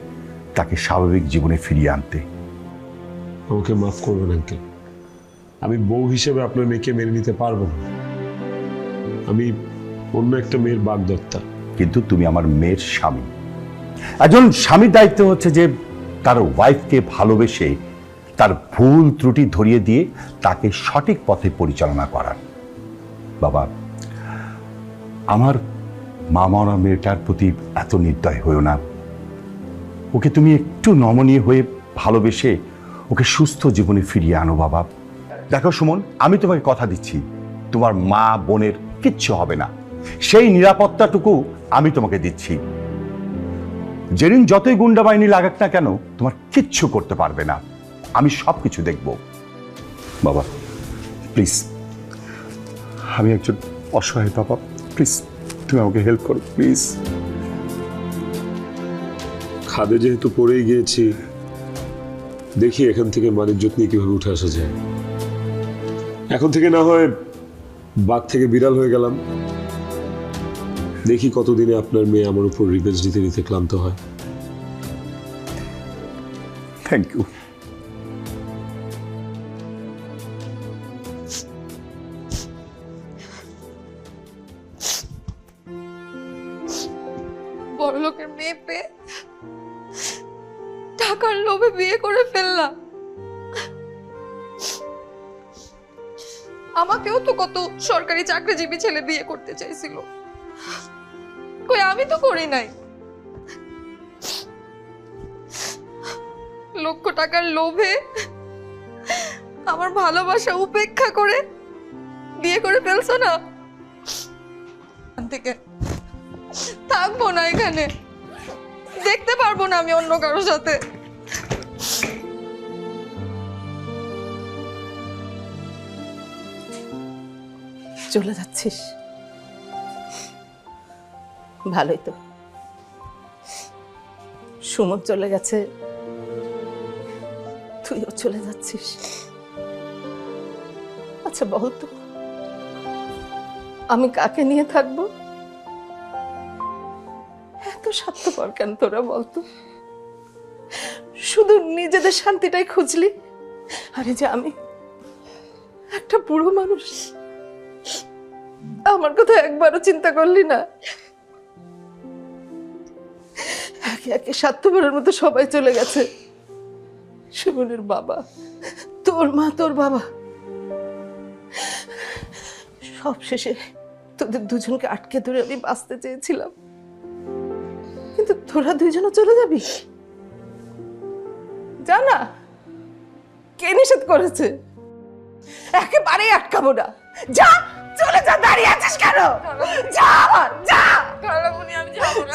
তাকে স্বাভাবিক জীবনে ফিরিয়ে আনতে। আমাকে মাফ করবেন আঙ্কেল, আমি বউ হিসেবে আপনার মেয়েকে মেনে নিতে পারবো না। আমি অন্য একটা মেয়ের বাগদত্তা। কিন্তু তুমি আমার মেয়ের স্বামী। একজন স্বামীর দায়িত্ব হচ্ছে যে তার ওয়াইফকে ভালোবেসে তার ভুল ত্রুটি ধরিয়ে দিয়ে তাকে সঠিক পথে পরিচালনা করার। বাবা, আমার মা মরা মেয়েটার প্রতি এত নির্দয় হয়েও না। ওকে তুমি একটু নমনীয় হয়ে ভালোবেসে ওকে সুস্থ জীবনে ফিরিয়ে আনো বাবা। দেখো সুমন, আমি তোমাকে কথা দিচ্ছি, তোমার মা বোনের কিচ্ছু হবে না, সেই নিরাপত্তাটুকু আমি তোমাকে দিচ্ছি। যেদিন যতই গুন্ডা বাহিনী লাগাক না কেন, তোমার কিচ্ছু করতে পারবে না, আমি সব কিছু দেখব। বাবা প্লিজ, আমি একজন অসহায় বাবা, প্লিজ তুমি আমাকে হেল্প করো প্লিজ। খাদে যেহেতু পড়েই গিয়েছি, দেখি এখান থেকে মানিজ্যত নিয়ে কিভাবে উঠে আসা যায়। এখন থেকে না হয় বাঘ থেকে বিড়াল হয়ে গেলাম। দেখি কতদিনে আপনার মেয়ে আমার উপর রিভেঞ্জ নিতে নিতে ক্লান্ত হয়। Thank you. বড় লোকের মেয়ে পেয়ে টাকার লোভে বিয়ে করে ফেললাম। আমাকেও তো কত সরকারি চাকরিজীবী ছেলে বিয়ে করতে চাইছিল, কই আমি তো করি নাই। লক্ষ টাকার লোভে আমার ভালোবাসা উপেক্ষা করে বিয়ে করে ফেলছো না। থেকে থাকবো না এখানে, দেখতে পারবো না আমি অন্য কারোর সাথে। চলে যাচ্ছিস? ভালোই তো, সুমন চলে গেছে, তুইও চলে যাচ্ছিস। আচ্ছা বলতো, আমি কাকে নিয়ে থাকবো? এত স্বার্থপর কেন তোরা বলতো? শুধু নিজেদের শান্তিটাই খুঁজলি। আরে যে আমি একটা বুড়ো মানুষ, আমার কথা একবারও চিন্তা করলি না? একে একে স্বার্থপরের মতো সবাই চলে গেছে। সুমনের বাবা, তোর মা, তোর বাবা, সব শেষে তোদের দুজনকে আটকে ধরে আমি বাঁচতে চেয়েছিলাম, কিন্তু তোরা দুইজনও চলে যাবি? জানা কে নিষেধ করেছে? একেবারেই আটকাবো না। যা, চলে যা, দাঁড়িয়ে আছিস কেন? যা, যা। খালামণি, আমি যাবো না,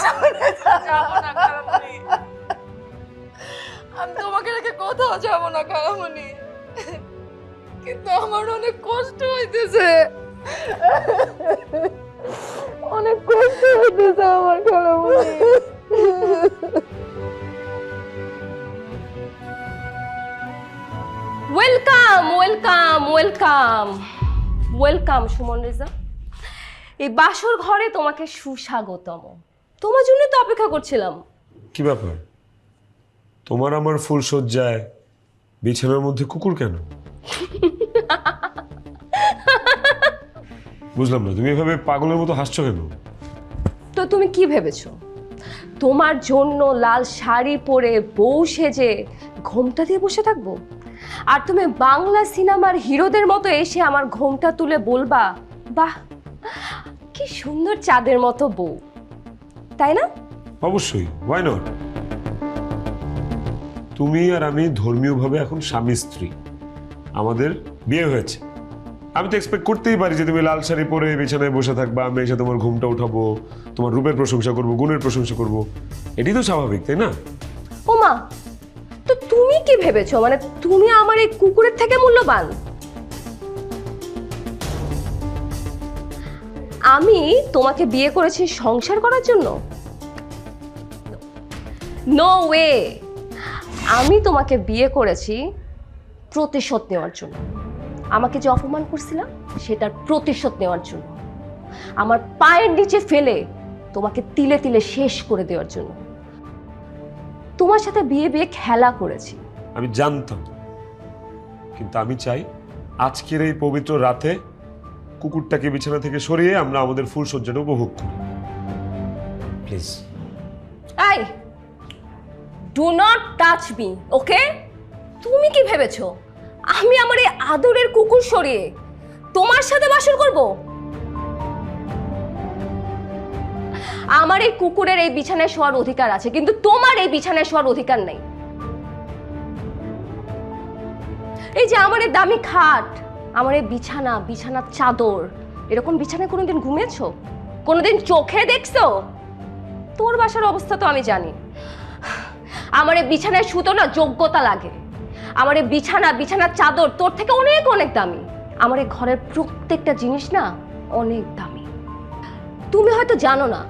যাবো না খালামণি। আমি তোমাকে রেখে কোথাও যাব না খালামণি, কিন্তু আমার অনেক কষ্ট হইতেছে, অনেক কষ্ট হইতেছে আমার খালামণি। Welcome welcome welcome welcome Suman Reza, এই বাসর ঘরে তোমাকে সুস্বাগতম। তোমার জন্য তো অপেক্ষা করছিলাম। কি ব্যাপার, তোমার আমার ফুল সজ্জায় বিছানার মধ্যে কুকুর কেন? বুঝলাম না, তুমি এভাবে পাগলের মতো হাসছো কেন? তো তুমি কি ভেবেছো তোমার জন্য লাল শাড়ি পরে বউ সেজে ঘোমটা দিয়ে বসে থাকবো, আর তুমি বাংলা সিনেমার হিরোদের মতো এসে আমার ঘোমটা তুলে বলবা বাহ কি সুন্দর চাঁদের মতো বউ, তাই না? অবশ্যই, ওয়াই নট। তুমি আর আমি ধর্মীয়ভাবে এখন স্বামী স্ত্রী, আমাদের বিয়ে হয়েছে। আমি তো এক্সপেক্ট করতেই পারি যে তুমি লাল শাড়ি পরে বিছানায় বসে থাকবা, আমি এসে তোমার ঘুমটা উঠাবো, তোমার রূপের প্রশংসা করবো, গুণের প্রশংসা করবো। এটাই তো স্বাভাবিক, তাই না? ওমা, তো তুমি কি ভেবেছো মানে তুমি আমার এই কুকুরের থেকে মূল্যবান? আমি তোমাকে বিয়ে করেছি সংসার করার জন্য? নো ওয়ে, আমি তোমাকে বিয়ে করেছি প্রতিশোধ নেওয়ার জন্য। আমাকে যে অপমান করছিলাম সেটার প্রতিশোধ নেওয়ার জন্য, আমার পায়ের নিচে ফেলে তোমাকে তিলে তিলে শেষ করে দেওয়ার জন্য। তোমার সাথে বিয়ে বিয়ে খেলা করেছি। আমি জানতাম, কিন্তু আমি চাই আজকের এই পবিত্র রাতে কুকুরটাকে বিছানা থেকে সরিয়ে আমরা আমাদের ফুল সজ্জাটা উপভোগ করি, please. I do not touch me, okay? তুমি কি ভেবেছো আমি আমার এই আদরের কুকুর সরিয়ে তোমার সাথে বাসর করব? আমার এই কুকুরের এই বিছানায় শোয়ার অধিকার আছে, কিন্তু তোমার এই বিছানায় শোয়ার অধিকার নেই। এই যে আমার এই দামি খাট, আমার এই বিছানা, বিছানার চাদর, এরকম বিছানায় কোনোদিন ঘুমিয়েছো? কোনোদিন চোখে দেখছো? তোর বাসার অবস্থা তো আমি জানি। আমার এই বিছানায় শুতো না যোগ্যতা লাগে। আমার এই বিছানা, বিছানার চাদর তোর থেকে অনেক অনেক দামি। আমার এই ঘরের প্রত্যেকটা জিনিস না অনেক দামি। তুমি হয়তো জানো না,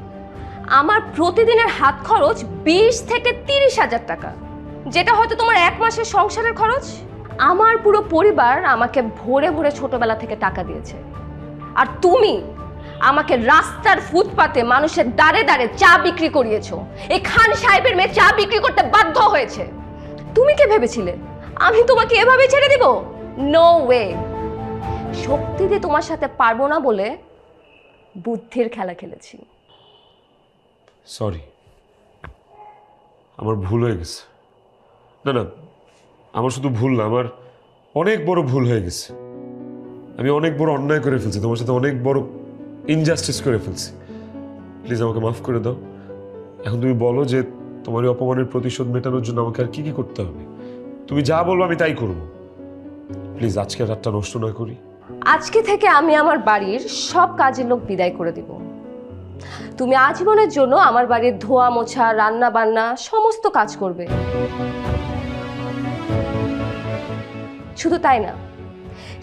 আমার প্রতিদিনের হাত খরচ 20 থেকে 30,000 টাকা, যেটা হয়তো তোমার এক মাসের সংসারের খরচ। আমার পুরো পরিবার আমাকে ভোরে ভোরে ছোটবেলা থেকে টাকা দিয়েছে, আর তুমি আমাকে রাস্তার ফুটপাতে মানুষের দাঁড়ে দাঁড়ে চা বিক্রি করিয়েছো। এই খান সাহেবের মেয়ে চা বিক্রি করতে বাধ্য হয়েছে। তুমি কি ভেবেছিলে আমি তোমাকে এভাবে ছেড়ে দিব? No way. শক্তি দিয়ে তোমার সাথে পারবো না বলে বুদ্ধির খেলা খেলেছি। সরি, আমার ভুল হয়ে গেছে। না না, আমার শুধু ভুল না, আমার অনেক বড় ভুল হয়ে গেছে। আমি অনেক বড় অন্যায় করে ফেলছি, তোমার সাথে অনেক বড় ইনজাস্টিস করে ফেলছি। প্লিজ আমাকে মাফ করে দাও। এখন তুমি বলো যে তোমার এই অপমানের প্রতিশোধ মেটানোর জন্য আমাকে আর কি কি করতে হবে? তুমি যা বলবো আমি তাই করবো। প্লিজ আজকে রাতটা নষ্ট না করি। আজকে থেকে আমি আমার বাড়ির সব কাজের লোক বিদায় করে দিব। তুমি আজীবনের জন্য আমার বাড়ির ধোয়া মোছা, রান্না বান্না সমস্ত কাজ করবে। শুধু তাই না,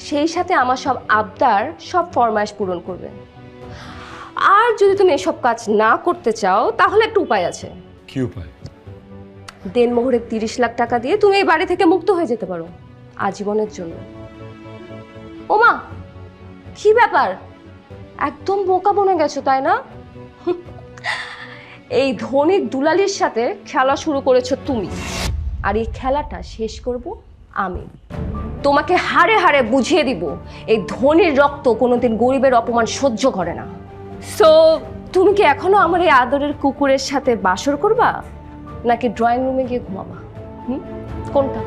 সেই সাথে আমার সব আবদার, সব ফরমাইশ পূরণ করবে। আর যদি তুমি এসব কাজ না করতে চাও তাহলে একটা উপায় আছে। কি উপায়? দেনমোহরে 30 লাখ টাকা দিয়ে তুমি এই বাড়ি থেকে মুক্ত হয়ে যেতে পারো আজীবনের জন্য। ওমা, কি ব্যাপার, একদম বোকা বনে গেছো তাই না? এই ধনিক দুলালির সাথে খেলা শুরু করেছো তুমি, আর এই খেলাটা শেষ করব আমি। তোমাকে হাড়ে হাড়ে বুঝিয়ে দিব এই ধনির রক্ত কোনোদিন গরিবের অপমান সহ্য করে না। সো তুমি কি এখনো আমার এই আদরের কুকুরের সাথে বাসর করবা, নাকি ড্রয়িং রুমে গিয়ে ঘুমাবা? কোনটা?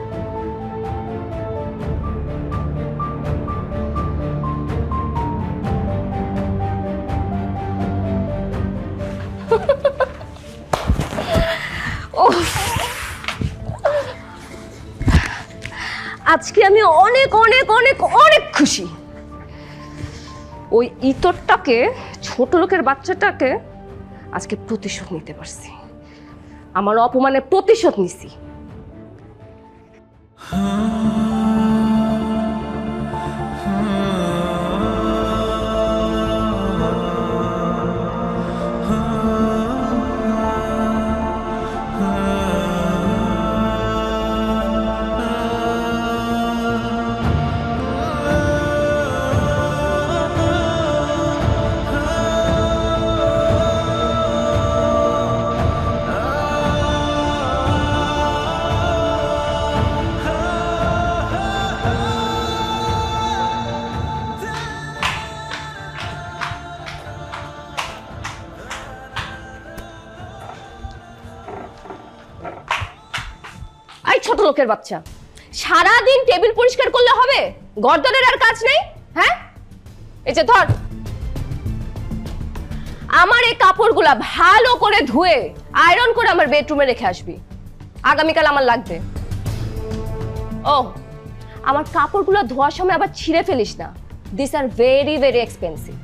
আজকে আমি অনেক অনেক অনেক অনেক খুশি। ওই ইতরটাকে, ছোট লোকের বাচ্চাটাকে আজকে প্রতিশোধ নিতে পারছি। আমার অপমানের প্রতিশোধ নিছি। এই ছোট লোকের বাচ্চা, সারাদিন টেবিল পরিষ্কার করলে হবে? গর্দনের আর কাজ নেই? হ্যাঁ, এই যে ধর, আমার এই কাপড়গুলা ভালো করে ধুয়ে আয়রন করে আমার বেডরুমে রেখে আসবি, আগামীকাল আমার লাগবে। ও, আমার কাপড়গুলো ধোয়ার সময় আবার ছিঁড়ে ফেলিস না, this are very very expensive.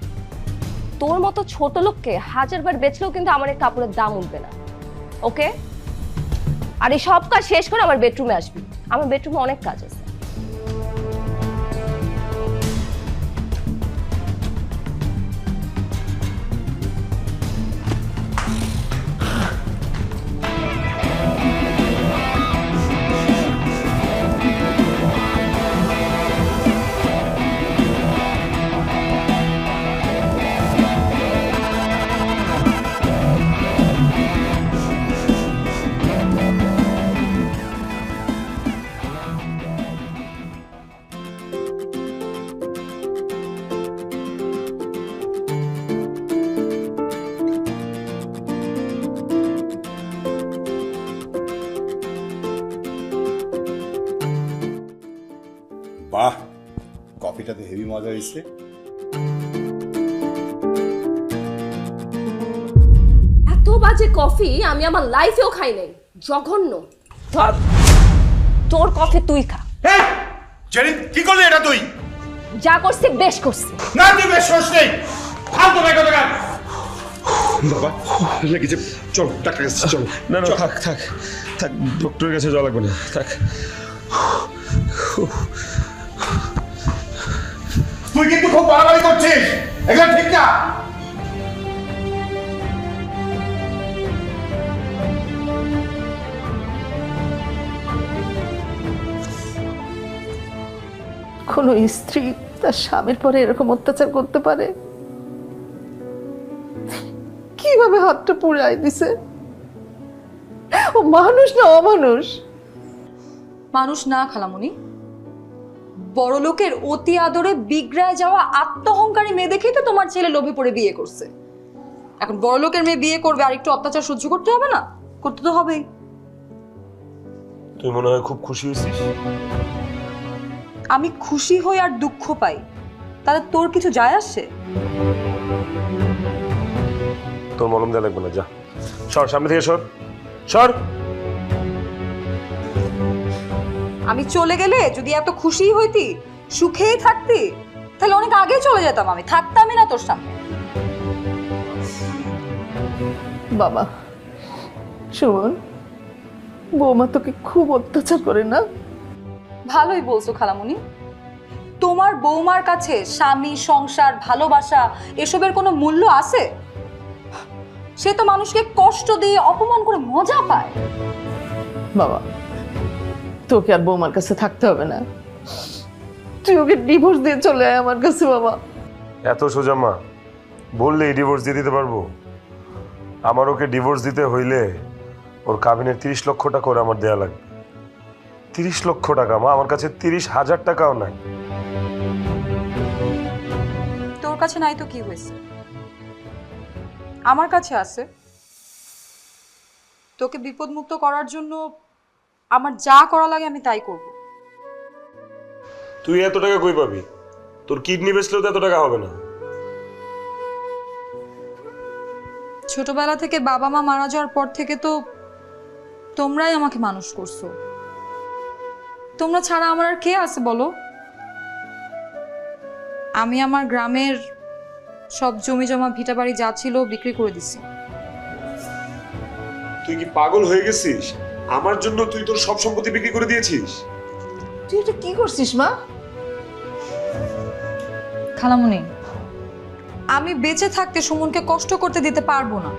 তোর মতো ছোট লোককে হাজারবার বেচলেও কিন্তু আমার এই কাপড়ের দাম উঠবে না, ওকে? আর এই সব কাজ শেষ করে আমার বেডরুমে আসবি, আমার বেডরুমে অনেক কাজ আছে। বাহ, কফিটা তো হেভি মজা হয়েছে। এত বাজে কফি আমি আমার লাইফেও খাই নাই, জঘন্য। ধর, তোর কফি তুই খা। জেরিন, কি করলি এটা তুই? যা করছি বেশ করছি। না, তুই বেশ করছিস নেই, ফালতু বেকা বেকা। বাবা লেগেছে, চল ডাক্তার কাছে চল। না না, থাক থাক থাক, ডক্টরের কাছে যাওয়া লাগবে না, থাক। তুই কিন্তু খুব বাড়াবাড়ি করছিস, এগুলো ঠিক না। কোনো স্ত্রী তার স্বামীর পরে এরকম অত্যাচার করতে পারে? কিভাবে হাতটা পুড়াই দিছে? ও মানুষ না অমানুষ? মানুষ না খালামণি, বড় লোকের অতি আদরে বিগড়ায় যাওয়া আত্মহংকারী মেয়ে দেখেই তো তোমার ছেলে লোভে পড়ে বিয়ে করছে। এখন বড় লোকের মেয়ে বিয়ে করবে আর একটু অত্যাচার সহ্য করতে হবে না? করতে তো হবেই। তুই মনে হয় খুব খুশি হয়েছিস। আমি খুশি হই আর দুঃখ পাই, তাহলে তোর কিছু যায় আসে? তোর মলম দেওয়া লাগবে না, যা সর, সামনে থেকে সর, সর। আমি চলে গেলে যদি এত খুশি হইতি, সুখেই থাকতি, তাহলে অনেক আগে চলে যেতাম, আমি থাকতামই না তোর সামনে। বাবা সুমন, বৌমা তোকে খুব অত্যাচার করে না? ভালোই বলছো খালামণি। তোমার বৌমার কাছে স্বামী, সংসার, ভালোবাসা এসবের কোনো মূল্য আছে? সে তো মানুষকে কষ্ট দিয়ে অপমান করে মজা পায়। বাবা, তোকে আর বৌমার কাছে থাকতে হবে না, তুই ওকে ডিভোর্স দিয়ে চলে আয় আমার কাছে। বাবা এত সোজা মা, বললেই ডিভোর্স দিয়ে দিতে পারবো? আমার ওকে ডিভোর্স দিতে হইলে ওর কাবিনের 30 লক্ষ টাকা করে আমার দেয়া লাগবে। 30 লক্ষ টাকা মা, আমার কাছে 30,000 টাকাও নাই। তোর কাছে নাই তো কি হয়েছে, আমার কাছে আছে। তোকে বিপদ মুক্ত করার জন্য আমার যা করা লাগে আমি তাই করব। তুই এত টাকা কই পাবি? তোর কিডনি বেচলেও তো এত টাকা হবে না। ছোটবেলা থেকে বাবা মা মারা যাওয়ার পর থেকে তো তোমরাই আমাকে মানুষ করছো। তোমরা ছাড়া আমার আর কে আছে বলো? আমি আমার গ্রামের সব জমি জমা ভিটা বাড়ি যা ছিল বিক্রি করে দিছি। তুই কি পাগল হয়ে গেছিস? আমার জন্য তুই তোর সব সম্পত্তি বিক্রি করে দিয়েছিস? তুই এটা কি করছিস মা? খালামণি, আমি বেঁচে থাকতে সুমনকে কষ্ট করতে দিতে পারবো না।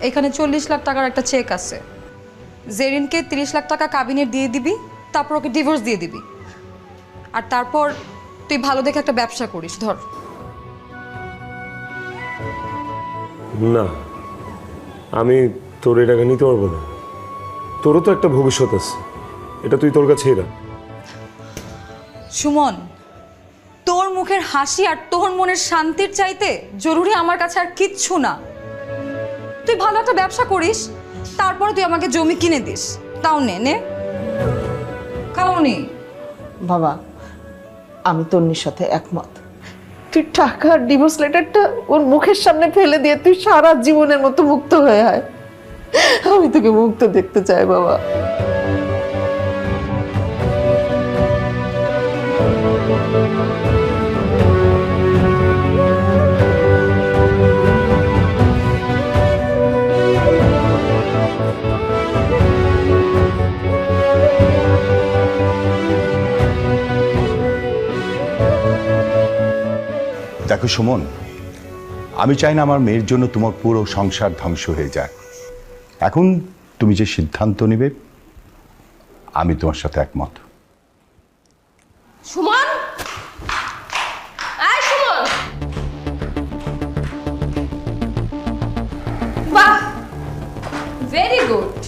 এখানে 40 লাখ টাকার একটা চেক আছে। জেরিনকে 30 লাখ টাকা কাবিনের দিয়ে দিবি, তারপর ওকে ডিভোর্স দিয়ে দিবি। আর তারপর তুই ভালো দেখে একটা ব্যবসা করিস, ধর। না, আমি তোর এই টাকা নিতে পারবো না। তোরও তো একটা ভবিষ্যৎ আছে, এটা তুই তোর কাছেই রাখ। সুমন, তোর মুখের হাসি আর তোর মনের শান্তির চাইতে জরুরি আমার কাছে আর কিচ্ছু না। তুই ভালো একটা ব্যবসা করিস, তারপরে তুই আমাকে জমি কিনে দিস, তাও নে নে। খালামণি, বাবা, আমি তন্নির সাথে একমত। তুই টাকার ডিভোর্স লেটারটা ওর মুখের সামনে ফেলে দিয়ে তুই সারা জীবনের মতো মুক্ত হয়ে আয়। আমি তোকে মুক্ত দেখতে চাই বাবা। দেখো সুমন, আমি চাই না আমার মেয়ের জন্য তোমার পুরো সংসার ধ্বংস হয়ে যায়। এখন তুমি যে সিদ্ধান্ত নেবে, আমি তোমার সাথে একমত। সুমন, আয় সুমন। বাহ, ভেরি গুড।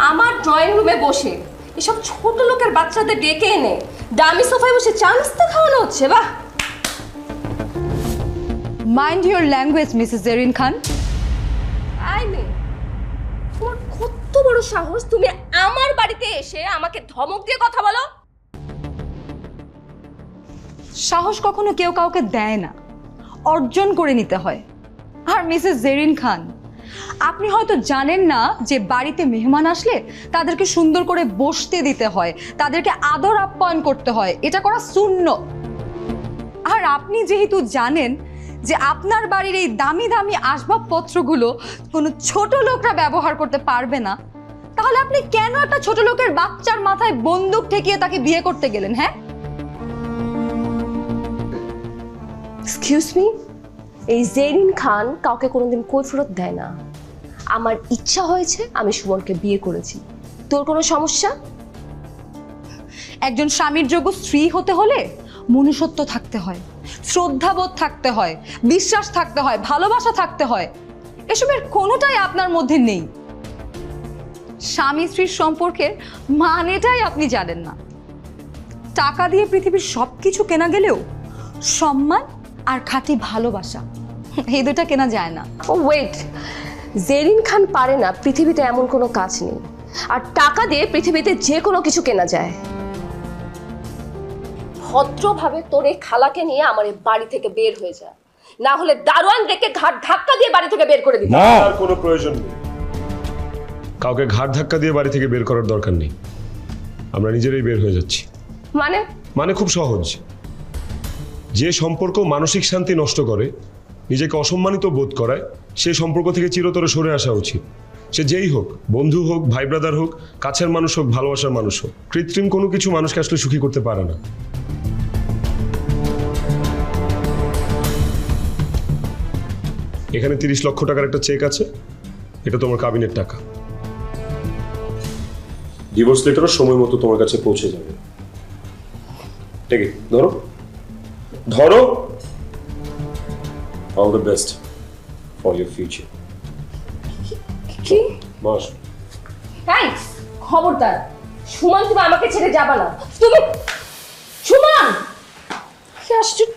আমার ড্রয়িং রুমে বসে এসব ছোট লোকের বাচ্চাদের ডেকে এনে দামি সোফায় বসে চা নাস্তা খাওয়ানো হচ্ছে। বাহ। Mind your language Mrs Zerin Khan. I may, তোমার কত বড় সাহস তুমি আমার বাড়িতে এসে আমাকে ধমক দিয়ে কথা বলো? সাহস কখনো কেউ কাউকে দেয় না, অর্জন করে নিতে হয়। আর মিসেস জেরিন খান, আপনি হয়তো জানেন না যে বাড়িতে মেহমান আসলে তাদেরকে সুন্দর করে বসতে দিতে হয়, তাদেরকে আদর আপ্যায়ন করতে হয়, এটা করা সুন্নত। আর আপনি যেহেতু জানেন যে আপনার বাড়ির এই দামি দামি আসবাবপত্রগুলো কোনো ছোট লোকরা ব্যবহার করতে পারবে না, তাহলে আপনি কেন একটা ছোট লোকের বাচ্চার মাথায় বন্দুক ঠেকিয়ে তাকে বিয়ে করতে গেলেন? হ্যাঁ, এক্সকিউজ মি, এই জেরিন খান কাউকে কোনোদিন কৈফিয়ত দেয় না। আমার ইচ্ছা হয়েছে, আমি সুমনকে বিয়ে করেছি। তোর কোনো সমস্যা? একজন স্বামীর যোগ্য স্ত্রী হতে হলে মনুষ্যত্ব থাকতে হয়, শ্রদ্ধাবোধ থাকতে হয়, বিশ্বাস থাকতে হয়, ভালোবাসা থাকতে হয়। এসবের কোনোটাই আপনার মধ্যে নেই। স্বামী স্ত্রীর সম্পর্কের মানেটাই আপনি জানেন না। টাকা দিয়ে পৃথিবীর সবকিছু কেনা গেলেও সম্মান আর খাঁটি ভালোবাসা, এই দুটা কেনা যায় না। ও ওয়েট, জেরিন খান পারে না, পৃথিবীতে এমন কোনো কাজ নেই। আর টাকা দিয়ে পৃথিবীতে যে কোনো কিছু কেনা যায়। ভদ্রভাবে তোর এই খালাকে নিয়ে আমার এই বাড়ি থেকে বের হয়ে যা, না হলে দারোয়ান ডেকে ঘাট ধাক্কা দিয়ে বাড়ি থেকে বের করে দিবি। আর কোনো প্রয়োজন নেই, কাউকে ঘাট ধাক্কা দিয়ে বাড়ি থেকে বের করার দরকার নেই। আমরা নিজেরাই বের হয়ে যাচ্ছি। মানে খুব সহজ। যে সম্পর্ক মানসিক শান্তি নষ্ট করে, নিজেকে অসম্মানিত বোধ করায়, সেই সম্পর্ক থেকে চিরতরে সরে আসা উচিত। সে যেই হোক, বন্ধু হোক, ভাই ব্রাদার হোক, কাছের মানুষ হোক, ভালোবাসার মানুষ হোক। কৃত্রিম কোনো কিছু মানুষকে আসলে সুখী করতে পারে না। এখানে 30 লক্ষ টাকার একটা চেক আছে, এটা তোমার কাবিনের টাকা। ডিভোর্স লেটারও সময় মতো তোমার কাছে পৌঁছে যাবে। ঠিক আছে, ধরো ধরো। All the best for your future. কি? বস। তাই খবরদার, সুমন তুমি আমাকে ছেড়ে যাবা না। তুমি সুমন, কি আশ্চর্য!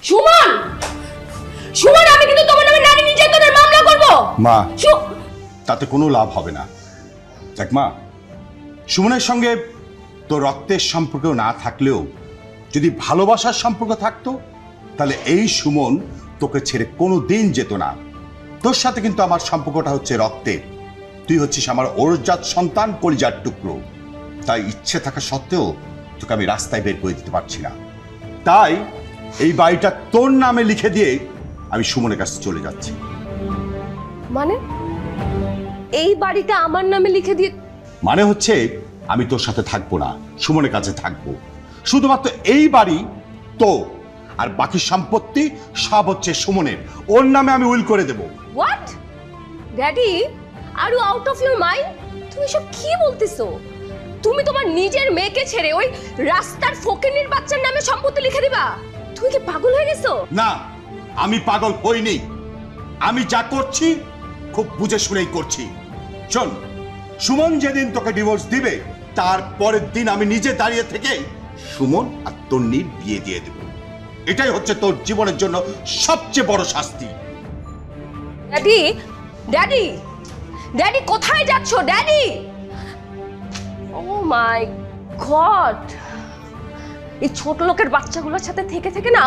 সুমন, সুমন, আমি কিন্তু তোমার নামে নারী নির্যাতনের মামলা করব। মা, তাতে কোনো লাভ হবে না। দেখ মা, সুমনের সঙ্গে তোর রক্তের সম্পর্ক না থাকলেও যদি ভালোবাসার সম্পর্ক থাকতো, তাহলে এই সুমন তোকে ছেড়ে কোনো দিন যেত না। তোর সাথে কিন্তু আমার সম্পর্কটা হচ্ছে রক্তের। তুই হচ্ছিস আমার ওরজাত সন্তান, কলিজার টুকরো। তাই ইচ্ছে থাকা সত্ত্বেও তোকে আমি রাস্তায় বের করে দিতে পারছি না। তাই এই বাড়িটা তোর নামে লিখে দিয়ে আমি সুমনের কাছে চলে যাচ্ছি। মানে এই বাড়িটা আমার নামে লিখে দিয়ে? মানে হচ্ছে আমি তোর সাথে থাকবো না, সুমনের কাছে থাকবো। শুধুমাত্র এই বাড়ি তো, আর বাকি সম্পত্তি সব হচ্ছে সুমনের, ওর নামে আমি উইল করে দেব। What daddy, are you out of your mind? তুমি সব কি বলতেছো? তুমি তোমার নিজের মেয়েকে ছেড়ে ওই রাস্তার ফকিনীর বাচ্চার নামে সম্পত্তি লিখে দিবা? তুমি কি পাগল হয়ে গেছো? না, আমি পাগল হইনি। আমি যা করছি খুব বুঝে শুনেই করছি। শোন, সুমন যেদিন তোকে ডিভোর্স দিবে তার পরের দিন আমি নিজে দাঁড়িয়ে থেকে সুমন আর তন্নির বিয়ে দিয়ে দেব। এটাই হচ্ছে তোর জীবনের জন্য সবচেয়ে বড় শাস্তি। ড্যাডি, ড্যাডি, ড্যাডি কোথায় যাচ্ছো ড্যাডি? ও মাই গড, এই ছোট লোকের বাচ্চাগুলোর সাথে থেকে থেকে না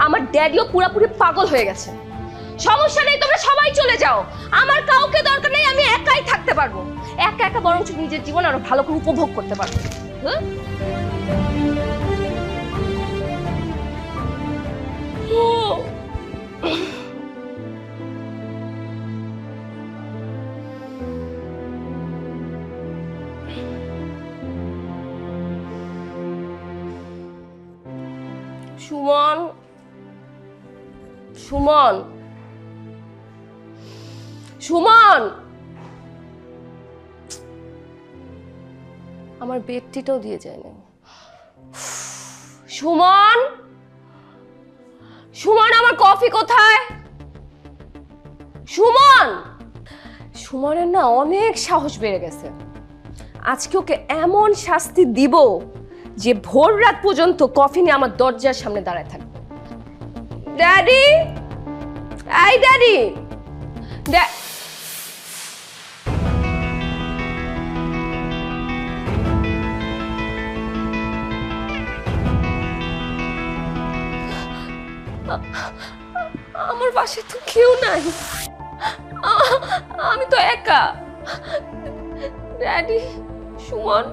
আমার ড্যাডিও পুরোপুরি পাগল হয়ে গেছে। সমস্যা নেই, তোমরা সবাই চলে যাও, আমার কাউকে দরকার নেই, আমি একাই থাকতে পারবো। একা একা বরঞ্চ নিজের জীবন আরো ভালো করে উপভোগ করতে পারবো। হ্যাঁ, সুমন, সুমন, সুমন, আমার বেডটিটাও দিয়ে যায় না। সুমন, সুমন, আমার কফি কোথায়? সুমন, সুমনের না অনেক সাহস বেড়ে গেছে। আজকে ওকে এমন শাস্তি দিব যে ভোর রাত পর্যন্ত কফি নিয়ে আমার দরজার সামনে দাঁড়ায় থাকবে। ড্যাডি, এই ড্যাডি, আমার পাশে তো কেউ নাই, আমি তো একা। ড্যাডি, সুমন,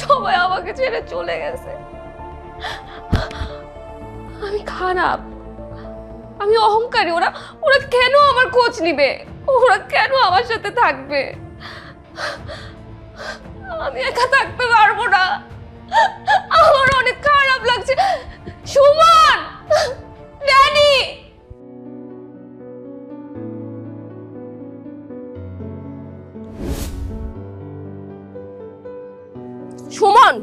সবাই আমাকে ছেড়ে চলে গেছে। আমি খারাপ, আমি অহংকারী। ওরা ওরা কেন আমার খোঁজ নিবে? ওরা কেন আমার সাথে থাকবে? আমি একা থাকতে পারবো না, আমার অনেক খারাপ লাগছে। সুমন, ড্যাডি, সুমন,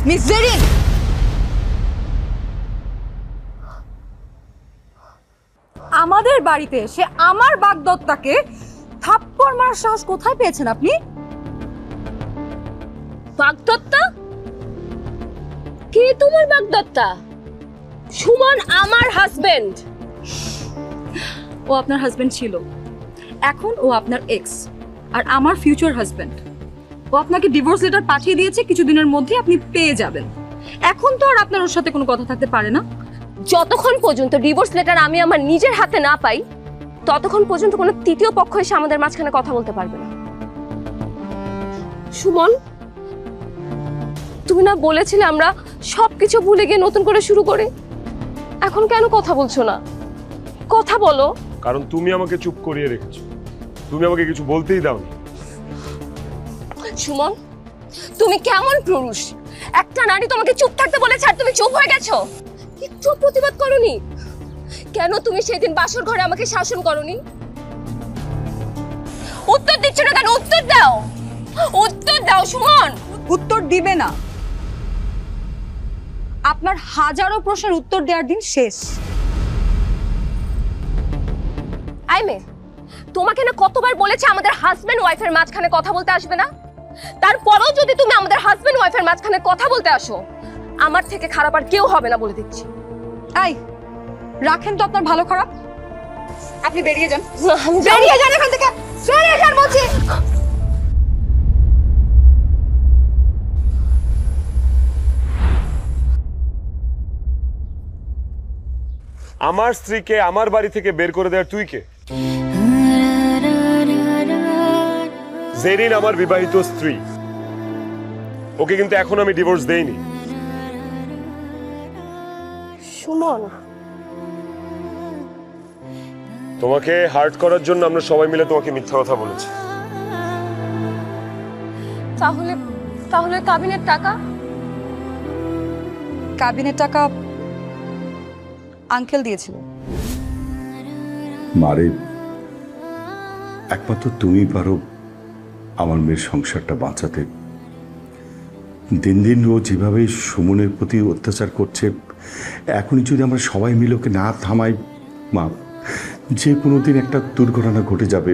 মিস জেরিন, আমাদের বাড়িতে এসে আমার বাগদত্তাকে থাপ্পড় মারার সাহস কোথায় পেয়েছেন আপনি? বাগদত্তা? কে তোমার বাগদত্তা? সুমন আমার হাজবেন্ড। ও আপনার হাজবেন্ড ছিল, এখন ও আপনার এক্স আর আমার ফিউচার হাজবেন্ড। ও আপনাকে ডিভোর্স লেটার পাঠিয়ে দিয়েছে, কিছুদিনের মধ্যে আপনি পেয়ে যাবেন। এখন তো আর আপনার ওর সাথে কোনো কথা থাকতে পারে না। যতক্ষণ পর্যন্ত ডিভোর্স লেটার আমি আমার নিজের হাতে না পাই, ততক্ষণ পর্যন্ত কোনো তৃতীয় পক্ষ এসে আমাদের মাঝখানে কথা বলতে পারবে না। সুমন, তুমি না বলেছিলে আমরা সবকিছু ভুলে গিয়ে নতুন করে শুরু করি? এখন কেন কথা বলছো না? কথা বলো। কারণ তুমি আমাকে চুপ করিয়ে রেখেছো, তুমি আমাকে কিছু বলতেই দাওনি। সুমন, তুমি কেমন পুরুষ? একটা নারী তোমাকে চুপ থাকতে বলেছে আর তুমি চুপ হয়ে গেছো, একটু প্রতিবাদ করোনি? কেন তুমি সেদিন বাসর ঘরে আমাকে শাসন করোনি? উত্তর দিচ্ছ না কেন? উত্তর দাও, উত্তর দাও সুমন। উত্তর দিবে না, আপনার হাজারো প্রশ্নের উত্তর দেওয়ার দিন শেষ। আইমে, তোমাকে না কতবার বলেছে আমাদের হাজবেন্ড ওয়াইফের মাঝখানে কথা বলতে আসবে না? তারপরেও যদি তুমি আমাদের হাজবেন্ড ওয়াইফের মাঝখানে কথা বলতে আসো, আমার থেকে খারাপ আর কেউ হবে না বলে দিচ্ছি। এই রাখেন তো আপনার ভালো খারাপ, আপনি বেরিয়ে যান। বেরিয়ে যান এখান থেকে, বেরিয়ে যান বলছি। আমার স্ত্রীকে আমার বাড়ি থেকে বের করে দেওয়ার তুই কে? জেরিন আমার বিবাহিত স্ত্রী, ওকে কিন্তু এখন আমি ডিভোর্স দেইনি। সুমন, তোমাকে হার্ট করার জন্য আমরা সবাই মিলে তোমাকে মিথ্যা কথা বলেছি। তাহলে তাহলে কাবিনের টাকা? কাবিনের টাকা আঙ্কেল দিয়েছিল। মারে, একমাত্র তুমি পারো আমার মেয়ের সংসারটা বাঁচাতে। দিন দিন ও যেভাবে সুমনের প্রতি অত্যাচার করছে, এখনই যদি আমরা সবাই মিলে ওকে না থামাই, মা, যে কোনো দিন একটা দুর্ঘটনা ঘটে যাবে।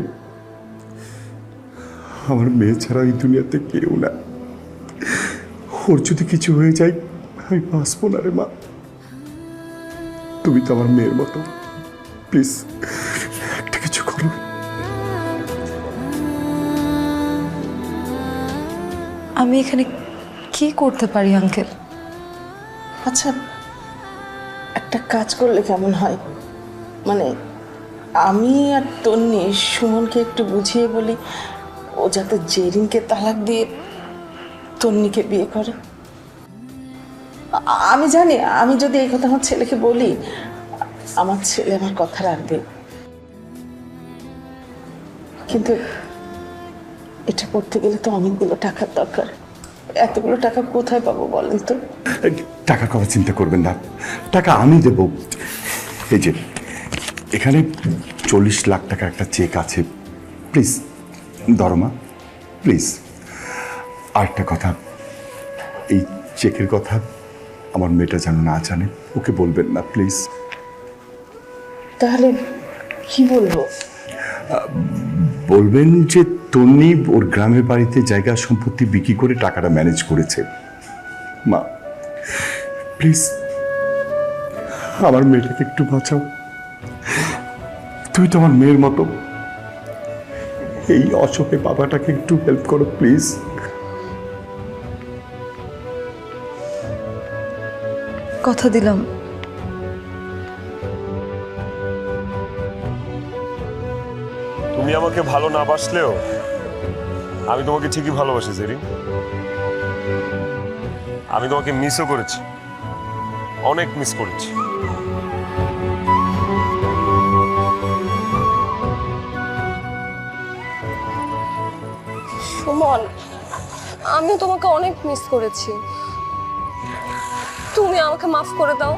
আমার মেয়ে ছাড়া এই দুনিয়াতে কেউ না। ওর যদি কিছু হয়ে যায় আমি বাঁচবো না রে মা। তুমি তো আমার মেয়ের মতো, প্লিজ একটা কিছু করো। আমি এখানে কি করতে পারি আঙ্কেল? আচ্ছা, একটা কাজ করলে কেমন হয়? মানে আমি আর তন্নি সুমনকে একটু বুঝিয়ে বলি, ও যাতে জেরিনকে তালাক দিয়ে তন্নিকে বিয়ে করে। আমি জানি আমি যদি এই কথা আমার ছেলেকে বলি, আমার ছেলে আমার কথা রাখবে, কিন্তু এটা করতে গেলে তো অনেকগুলো টাকার দরকার। এতগুলো টাকা কোথায় পাবো বলেন তো? টাকার কথা চিন্তা করবেন না, টাকা আমি দেব। এই যে এখানে 40 লাখ টাকা একটা চেক আছে, প্লিজ ধরো মা, প্লিজ। আরেকটা কথা, এই চেকের কথা আমার মেয়েটা যেন না জানে, ওকে বলবেন না প্লিজ। তাহলে কি বলবো? বলবেন যে তন্নি ওর গ্রামের বাড়িতে জায়গা সম্পত্তি বিক্রি করে টাকাটা ম্যানেজ করেছে। মা প্লিজ আমার মেয়েটাকে একটু বাঁচাও। তুই তো আমার মেয়ের মতো, এই অসহায় বাবাটাকে একটু হেল্প করো প্লিজ। কথা দিলাম। তুমি আমাকে ভালো না বাসলেও আমি তোমাকে ঠিকই ভালোবাসি জেরিন। আমি তোমাকে মিসও করেছি, অনেক মিস করেছি। সুমন, আমিও তোমাকে অনেক মিস করেছি। তুমি আমাকে মাফ করে দাও।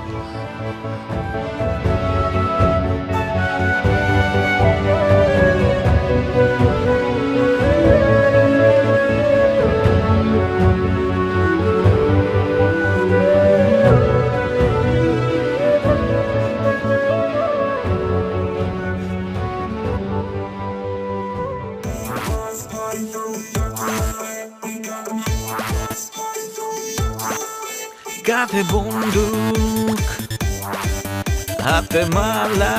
কাঁধে বন্দুক, হাতে মালা,